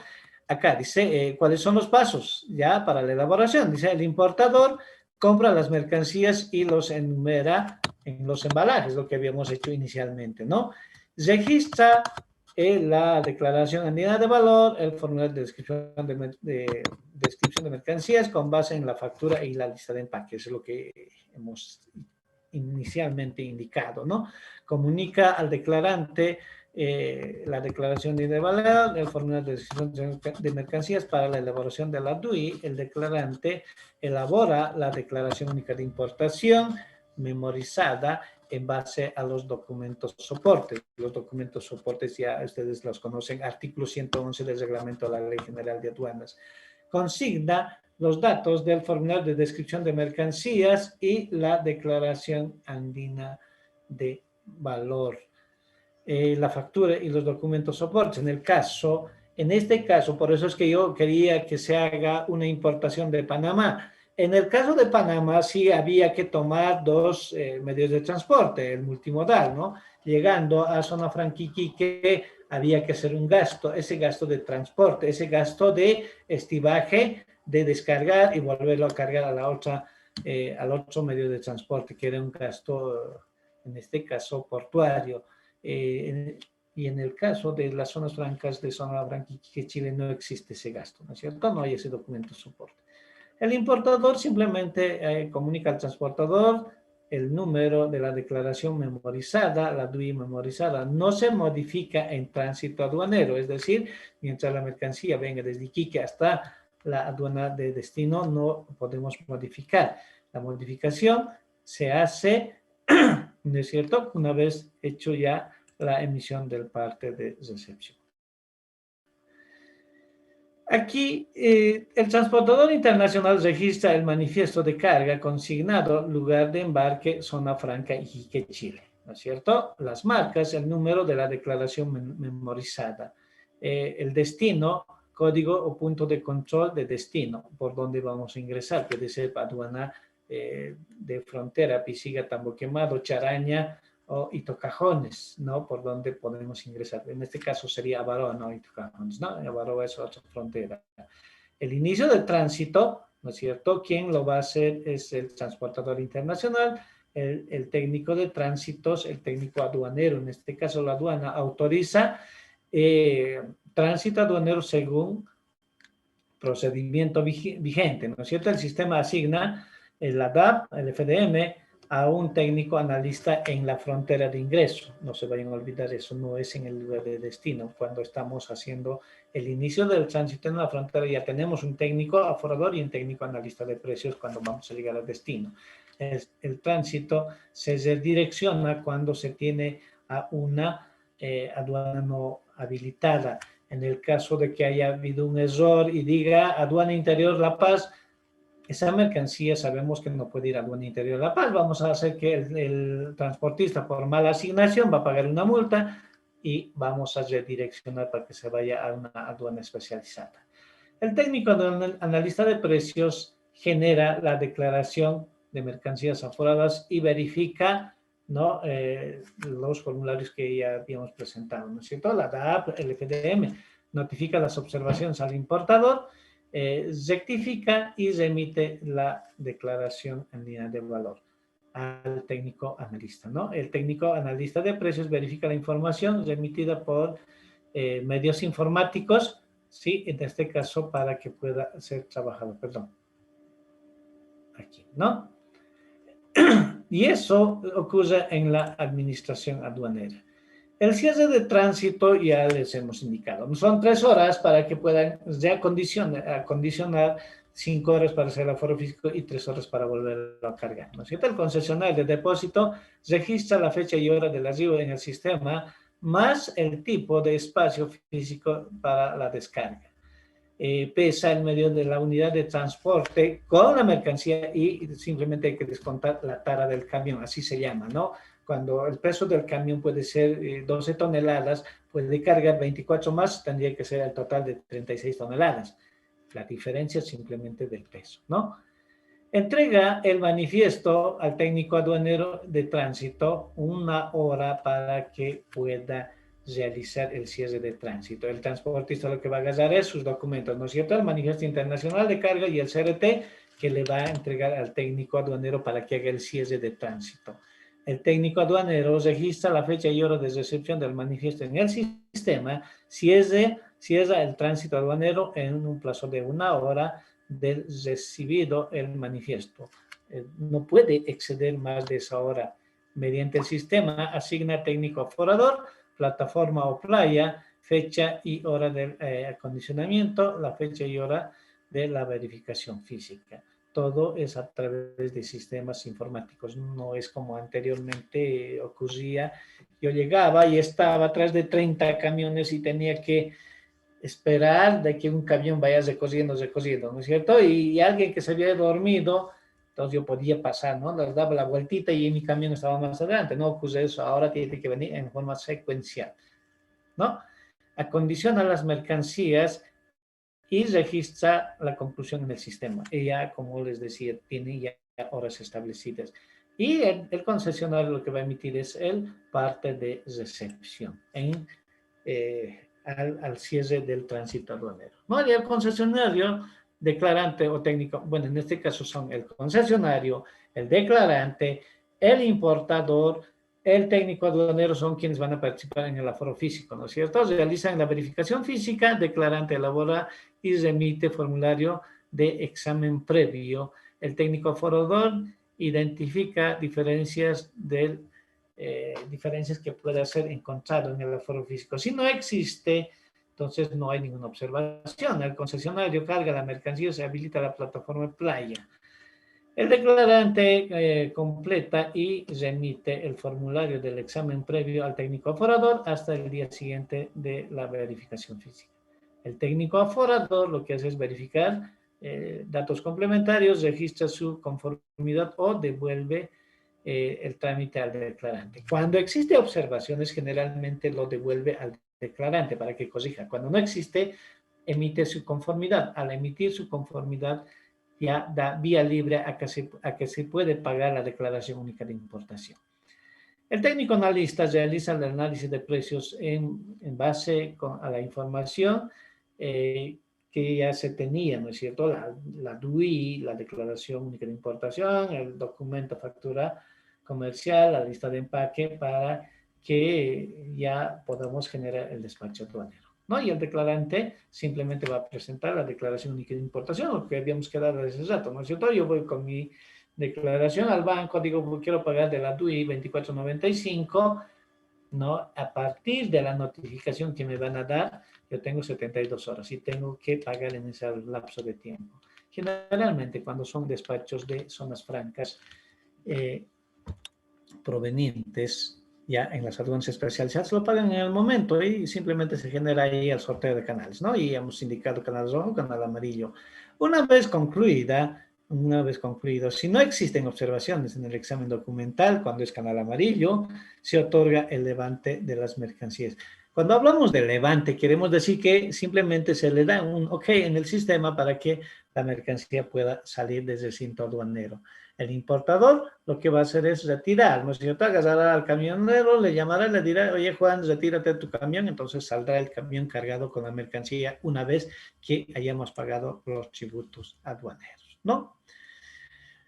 Acá dice, ¿cuáles son los pasos ya para la elaboración? Dice, el importador compra las mercancías y los enumera en los embalajes, lo que habíamos hecho inicialmente, ¿no? Registra la declaración andina de valor, el formulario de descripción de mercancías con base en la factura y la lista de empaques, es lo que hemos inicialmente indicado, ¿no? Comunica al declarante la declaración de valor, el formulario de descripción de mercancías para la elaboración de la DUI. El declarante elabora la declaración única de importación memorizada en base a los documentos soportes. Los documentos soportes ya ustedes los conocen, artículo 111 del reglamento de la Ley General de Aduanas. Consigna los datos del formulario de descripción de mercancías y la declaración andina de valor. La factura y los documentos soportes. En este caso, por eso es que yo quería que se haga una importación de Panamá. En el caso de Panamá sí había que tomar dos medios de transporte, el multimodal, ¿no? Llegando a Zona Franca Iquique había que hacer un gasto, ese gasto de transporte, ese gasto de estibaje, de descargar y volverlo a cargar a la otra, al otro medio de transporte, que era un gasto, en este caso, portuario. Y en el caso de las zonas francas de zona franca que Chile no existe ese gasto, ¿no es cierto? No hay ese documento de soporte. El importador simplemente comunica al transportador el número de la declaración memorizada, la DUI memorizada. No se modifica en tránsito aduanero, es decir, mientras la mercancía venga desde Iquique hasta la aduana de destino, no podemos modificar. La modificación se hace, ¿no es cierto?, una vez hecho ya la emisión del parte de recepción. Aquí, el transportador internacional registra el manifiesto de carga consignado, lugar de embarque, zona franca, Iquique, Chile, ¿no es cierto? Las marcas, el número de la declaración memorizada, el destino, código o punto de control de destino, por donde vamos a ingresar, puede ser aduana de frontera, Pisiga, Tambo Quemado, Charaña, o Itocajones, ¿no? Por donde podemos ingresar. En este caso sería Avaroa, no Itocajones, ¿no? Avaroa es otra frontera. El inicio del tránsito, ¿no es cierto? Quien lo va a hacer es el transportador internacional, el técnico de tránsitos, el técnico aduanero. En este caso, la aduana autoriza tránsito aduanero según procedimiento vigente, ¿no es cierto? El sistema asigna la DAP, el FDM, a un técnico analista en la frontera de ingreso. No se vayan a olvidar, eso no es en el lugar de destino. Cuando estamos haciendo el inicio del tránsito en la frontera, ya tenemos un técnico aforador y un técnico analista de precios cuando vamos a llegar al destino. El tránsito se redirecciona cuando se tiene a una aduana no habilitada. En el caso de que haya habido un error y diga aduana interior La Paz, esa mercancía sabemos que no puede ir a aduana interior La Paz. Vamos a hacer que el transportista por mala asignación va a pagar una multa y vamos a redireccionar para que se vaya a una aduana especializada. El técnico analista de precios genera la declaración de mercancías aforadas y verifica, ¿no? Los formularios que ya habíamos presentado, ¿no es cierto? La DAP, el FDM, notifica las observaciones al importador, rectifica y remite la declaración en línea de valor al técnico analista, ¿no? El técnico analista de precios verifica la información remitida por medios informáticos, sí, en este caso para que pueda ser trabajado, perdón. Aquí, ¿no? Y eso ocurre en la administración aduanera. El cierre de tránsito ya les hemos indicado. Son 3 horas para que puedan ya acondicionar 5 horas para hacer el aforo físico y 3 horas para volverlo a cargar, ¿no es cierto? El concesionario de depósito registra la fecha y hora del arribo en el sistema, más el tipo de espacio físico para la descarga. Pesa el medio de la unidad de transporte con la mercancía y simplemente hay que descontar la tara del camión, así se llama, ¿no? Cuando el peso del camión puede ser 12 toneladas, puede cargar 24 más, tendría que ser el total de 36 toneladas. La diferencia es simplemente del peso, ¿no? Entrega el manifiesto al técnico aduanero de tránsito 1 hora para que pueda realizar el cierre de tránsito. El transportista lo que va a agarrar es sus documentos, ¿no es cierto? El manifiesto internacional de carga y el CRT que le va a entregar al técnico aduanero para que haga el cierre de tránsito. El técnico aduanero registra la fecha y hora de recepción del manifiesto en el sistema, cierra el tránsito aduanero en un plazo de 1 hora del recibido el manifiesto. No puede exceder más de esa hora. Mediante el sistema asigna técnico aforador, plataforma o playa, fecha y hora del acondicionamiento, la fecha y hora de la verificación física. Todo es a través de sistemas informáticos, no es como anteriormente ocurría. Yo llegaba y estaba atrás de 30 camiones y tenía que esperar de que un camión vaya recorriendo, ¿no es cierto? Y alguien que se había dormido, entonces yo podía pasar, ¿no? Les daba la vueltita y mi camión estaba más adelante. No ocurre eso, ahora tiene que venir en forma secuencial, ¿no? Acondiciona las mercancías y registra la conclusión en el sistema. Ella, como les decía, tiene ya horas establecidas. Y el concesionario lo que va a emitir es el parte de recepción en al cierre del tránsito aduanero, ¿no? Y el concesionario, declarante o técnico, bueno, en este caso son el concesionario, el declarante, el importador, el técnico aduanero son quienes van a participar en el aforo físico, ¿no es cierto? Realizan la verificación física, declarante elabora y remite formulario de examen previo. El técnico aforador identifica diferencias que pueda ser encontrado en el aforo físico. Si no existe, entonces no hay ninguna observación. El concesionario carga la mercancía, se habilita la plataforma playa. El declarante completa y remite el formulario del examen previo al técnico aforador hasta el día siguiente de la verificación física. El técnico aforador lo que hace es verificar datos complementarios, registra su conformidad o devuelve el trámite al declarante. Cuando existe observaciones, generalmente lo devuelve al declarante para que corrija. Cuando no existe, emite su conformidad. Al emitir su conformidad, ya da vía libre a que se puede pagar la declaración única de importación. El técnico analista realiza el análisis de precios en base a la información que ya se tenía, ¿no es cierto? La DUI, la declaración única de importación, el documento factura comercial, la lista de empaque, para que ya podamos generar el despacho aduanero, ¿no? Y el declarante simplemente va a presentar la declaración única de importación, lo que habíamos quedado hace rato, ¿no es cierto? Yo voy con mi declaración al banco, digo, quiero pagar de la DUI 2495, ¿no? A partir de la notificación que me van a dar, yo tengo 72 horas y tengo que pagar en ese lapso de tiempo. Generalmente, cuando son despachos de zonas francas provenientes ya en las aduanas especializadas, lo pagan en el momento y simplemente se genera ahí el sorteo de canales, ¿no? Y hemos indicado canal rojo, canal amarillo. Una vez concluido, si no existen observaciones en el examen documental, cuando es canal amarillo, se otorga el levante de las mercancías. Cuando hablamos de levante, queremos decir que simplemente se le da un OK en el sistema para que la mercancía pueda salir del recinto aduanero. El importador lo que va a hacer es retirar, ¿no es cierto? Agarrará al camionero, le llamará, le dirá, oye Juan, retírate tu camión, entonces saldrá el camión cargado con la mercancía una vez que hayamos pagado los tributos aduaneros, ¿no?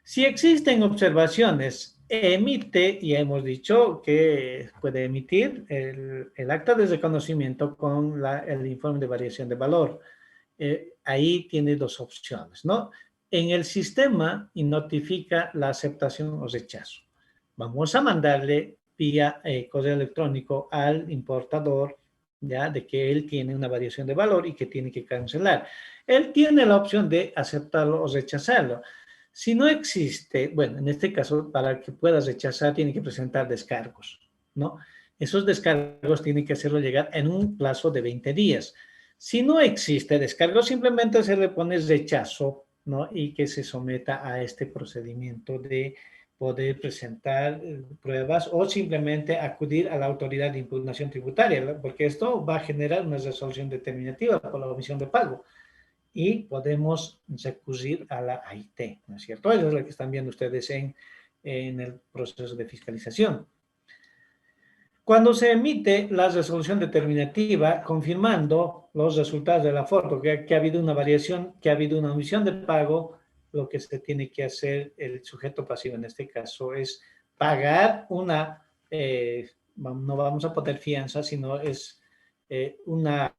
Si existen observaciones, emite, y hemos dicho que puede emitir el acta de reconocimiento con el informe de variación de valor. Ahí tiene dos opciones, ¿no? En el sistema y notifica la aceptación o rechazo. Vamos a mandarle vía correo electrónico al importador, ya, de que él tiene una variación de valor y que tiene que cancelar. Él tiene la opción de aceptarlo o rechazarlo. Si no existe, bueno, en este caso, para que puedas rechazar, tiene que presentar descargos, ¿no? Esos descargos tienen que hacerlo llegar en un plazo de 20 días. Si no existe descargo, simplemente se le pone rechazo, ¿no? Y que se someta a este procedimiento de poder presentar pruebas o simplemente acudir a la autoridad de impugnación tributaria, porque esto va a generar una resolución determinativa por la omisión de pago y podemos recurrir a la AIT, ¿no es cierto? Eso es lo que están viendo ustedes en el proceso de fiscalización. Cuando se emite la resolución determinativa confirmando los resultados del aforo, que ha habido una variación, que ha habido una omisión de pago, lo que se tiene que hacer el sujeto pasivo en este caso es pagar una, no vamos a poner fianza, sino es una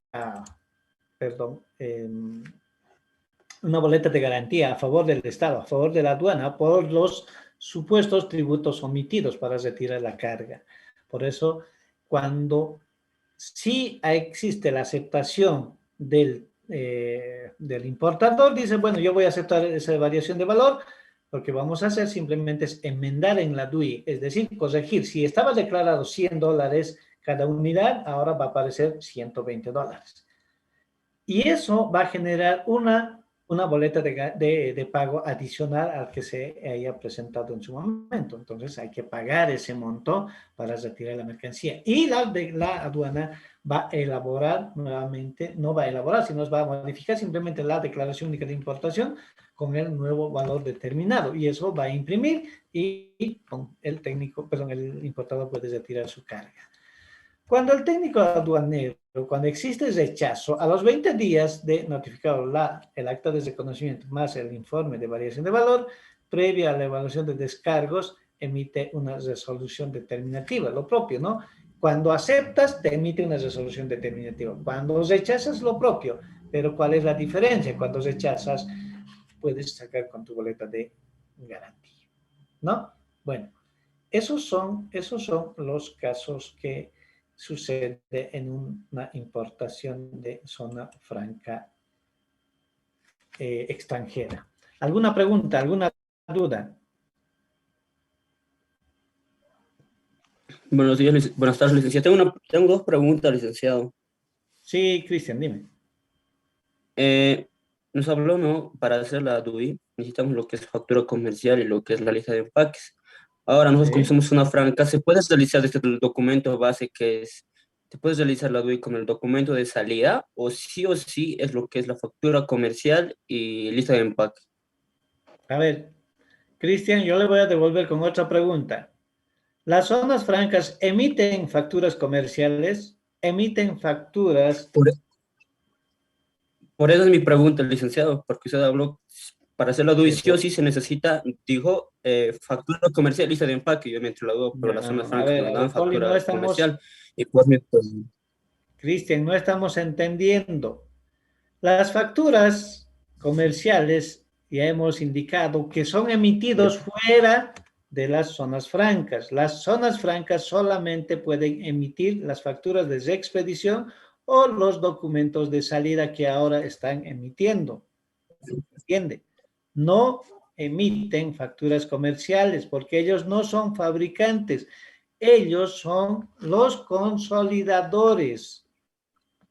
boleta de garantía a favor del Estado, a favor de la aduana, por los supuestos tributos omitidos para retirar la carga. Por eso, cuando sí existe la aceptación del importador, dice, bueno, yo voy a aceptar esa variación de valor, lo que vamos a hacer simplemente es enmendar en la DUI, es decir, corregir. Si estaba declarado $100 cada unidad, ahora va a aparecer $120. Y eso va a generar una boleta de pago adicional al que se haya presentado en su momento. Entonces hay que pagar ese monto para retirar la mercancía. Y la aduana va a elaborar nuevamente, no va a elaborar, sino va a modificar simplemente la declaración única de importación con el nuevo valor determinado. Y eso va a imprimir y con el importador puede retirar su carga. Cuando el técnico aduanero, cuando existe rechazo, a los 20 días de notificado el acta de reconocimiento más el informe de variación de valor, previa a la evaluación de descargos, emite una resolución determinativa, lo propio, ¿no? Cuando aceptas, te emite una resolución determinativa. Cuando rechazas, lo propio. Pero ¿cuál es la diferencia? Cuando rechazas, puedes sacar con tu boleta de garantía, ¿no? Bueno, esos son los casos que sucede en una importación de zona franca extranjera. ¿Alguna pregunta, alguna duda? Buenos días, buenas tardes, licenciado. Tengo dos preguntas, licenciado. Sí, Cristian, dime. Nos habló, ¿no? Para hacer la DUI necesitamos lo que es factura comercial y lo que es la lista de empaques. Ahora, nosotros como Sí. somos una franca, ¿se puede realizar desde el documento base que es, te puedes realizar la DUI con el documento de salida o sí es lo que es la factura comercial y lista de empaque? A ver, Cristian, yo le voy a devolver con otra pregunta. ¿Las zonas francas emiten facturas comerciales? ¿Emiten facturas? Por, por eso es mi pregunta, licenciado, porque usted habló, para hacer la DUI sí o sí se necesita, dijo, factura comercial, lista de empaque. Yo me entré la duda, pero las zonas No, francas nos a dan ver, Poli, no factura estamos, comercial y por mi pregunta. Cristian, no estamos entendiendo. Las facturas comerciales ya hemos indicado que son emitidos fuera de las zonas francas. Las zonas francas solamente pueden emitir las facturas de expedición o los documentos de salida que ahora están emitiendo. ¿Entiende? No emiten facturas comerciales porque ellos no son fabricantes. Ellos son los consolidadores.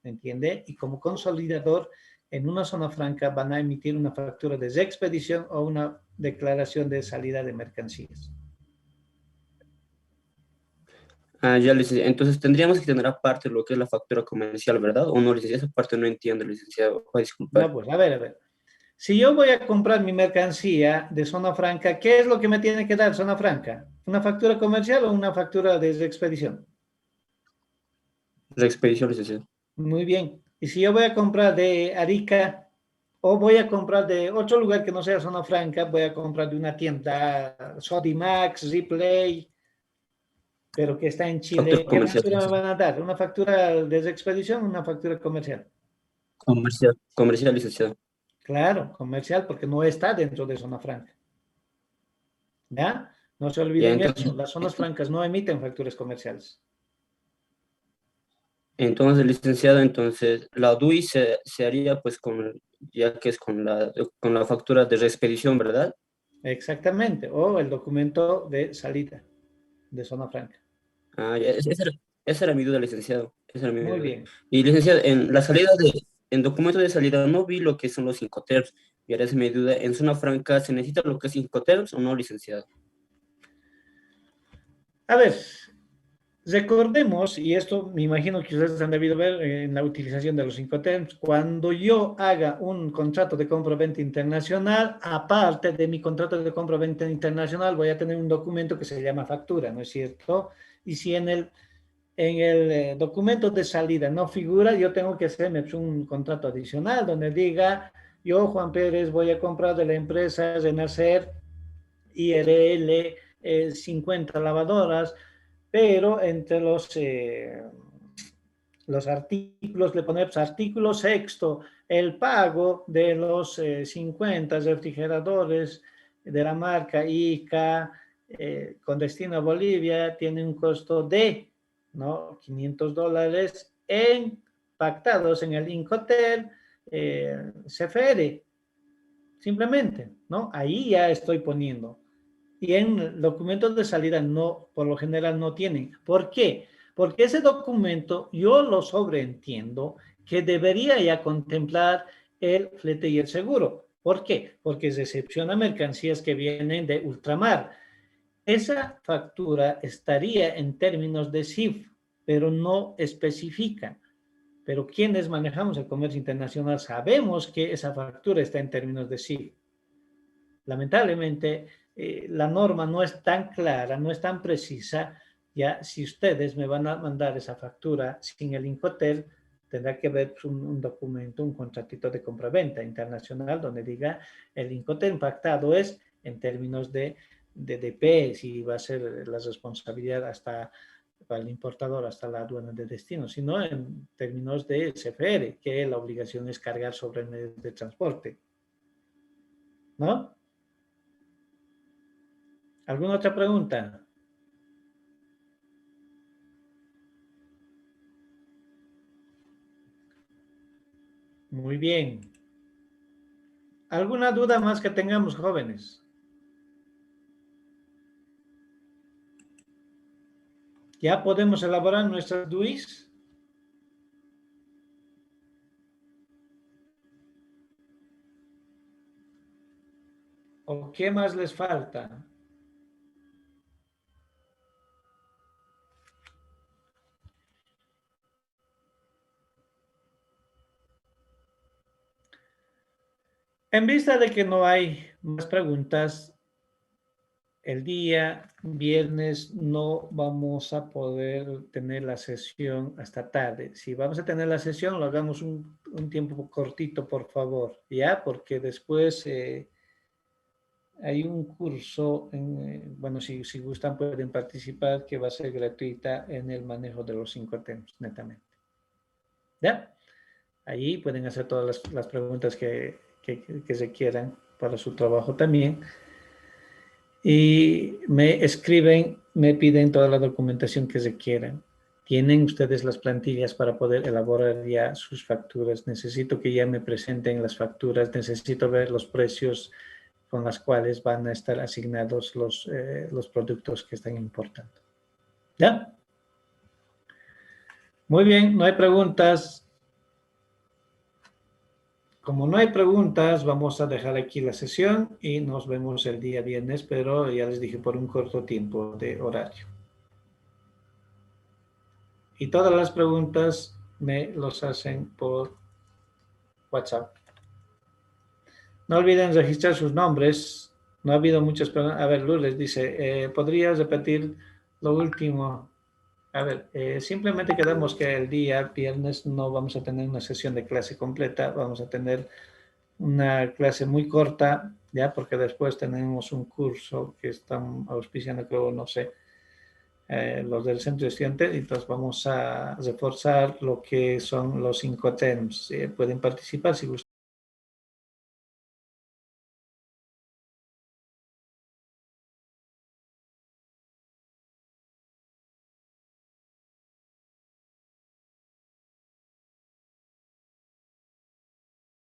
¿Entiende? Y como consolidador, en una zona franca van a emitir una factura de expedición o una declaración de salida de mercancías. Ah, ya, licenciado. Entonces tendríamos que tener aparte lo que es la factura comercial, ¿verdad? ¿O no, licenciado? Esa parte no entiendo, licenciado. Va a disculpar. No, pues a ver, a ver. Si yo voy a comprar mi mercancía de zona franca, ¿qué es lo que me tiene que dar zona franca? ¿Una factura comercial o una factura de expedición? La expedición, licenciado. Muy bien. Y si yo voy a comprar de Arica o voy a comprar de otro lugar que no sea zona franca, voy a comprar de una tienda Sodimac, Ripley, pero que está en Factura Chile, ¿qué comercial, factura me licenciado. van a dar? ¿Una factura de expedición o una factura comercial? Comercial, licenciado. Claro, comercial, porque no está dentro de zona franca. ¿Ya? No se Ya, olviden eso. Las zonas francas no emiten facturas comerciales. entonces, licenciado, entonces la DUI se haría pues con, ya que es con la factura de expedición, ¿verdad? Exactamente. O el documento de salida de zona franca. Ah, ya, esa era mi duda, licenciado. Esa era mi Muy duda. bien. Y licenciado, en documento de salida no vi lo que son los Incoterms. Y ahora es mi duda, ¿en zona franca se necesita lo que es Incoterms o no, licenciado? A ver, recordemos, y esto me imagino que ustedes han debido ver en la utilización de los Incoterms, cuando yo haga un contrato de compra-venta internacional, aparte de mi contrato de compra-venta internacional, voy a tener un documento que se llama factura, ¿no es cierto? Y si en el documento de salida no figura, yo tengo que hacerme un contrato adicional donde diga, yo, Juan Pérez, voy a comprar de la empresa Renacer IRL 50 lavadoras, pero entre los artículos le ponemos artículo sexto, el pago de los 50 refrigeradores de la marca ICA con destino a Bolivia tiene un costo de, ¿no?, $500 pactados en el Incoterm CFR, simplemente, ¿no? Ahí ya estoy poniendo. Y en documentos de salida no, por lo general no tienen. ¿Por qué? Porque ese documento yo lo sobreentiendo que debería ya contemplar el flete y el seguro. ¿Por qué? Porque recepciona mercancías que vienen de ultramar. Esa factura estaría en términos de CIF, pero no especifica. Pero quienes manejamos el comercio internacional sabemos que esa factura está en términos de CIF. Lamentablemente, la norma no es tan clara, no es tan precisa, Ya, si ustedes me van a mandar esa factura sin el Incoterm, tendrá que ver un documento, un contratito de compraventa internacional donde diga el Incoterm pactado es en términos de DP, si va a ser la responsabilidad hasta para el importador hasta la aduana de destino, sino en términos de CFR, que la obligación es cargar sobre el medio de transporte. ¿No? ¿Alguna otra pregunta? Muy bien. ¿Alguna duda más que tengamos, jóvenes? ¿Ya podemos elaborar nuestras DUIs? ¿O qué más les falta? En vista de que no hay más preguntas, el día viernes no vamos a poder tener la sesión hasta tarde. Si vamos a tener la sesión, lo hagamos un tiempo cortito, por favor, ¿ya? Porque después hay un curso, bueno, si gustan pueden participar, que va a ser gratuita en el manejo de los Incoterms, netamente. ¿Ya? Allí pueden hacer todas las preguntas que se quieran para su trabajo también. Y me escriben, me piden toda la documentación que se quieran. Tienen ustedes las plantillas para poder elaborar ya sus facturas. Necesito que ya me presenten las facturas. Necesito ver los precios con los cuales van a estar asignados los productos que están importando. ¿Ya? Muy bien, no hay preguntas. Como no hay preguntas, vamos a dejar aquí la sesión y nos vemos el día viernes, pero ya les dije por un corto tiempo de horario. Y todas las preguntas me los hacen por WhatsApp. No olviden registrar sus nombres. No ha habido muchas preguntas. A ver, Lourdes dice, ¿podrías repetir lo último? A ver, simplemente quedamos que el día viernes no vamos a tener una sesión de clase completa. Vamos a tener una clase muy corta, ya, porque después tenemos un curso que están auspiciando, creo, no sé, los del centro de estudiantes, entonces vamos a reforzar lo que son los Incoterms. Pueden participar si gustan.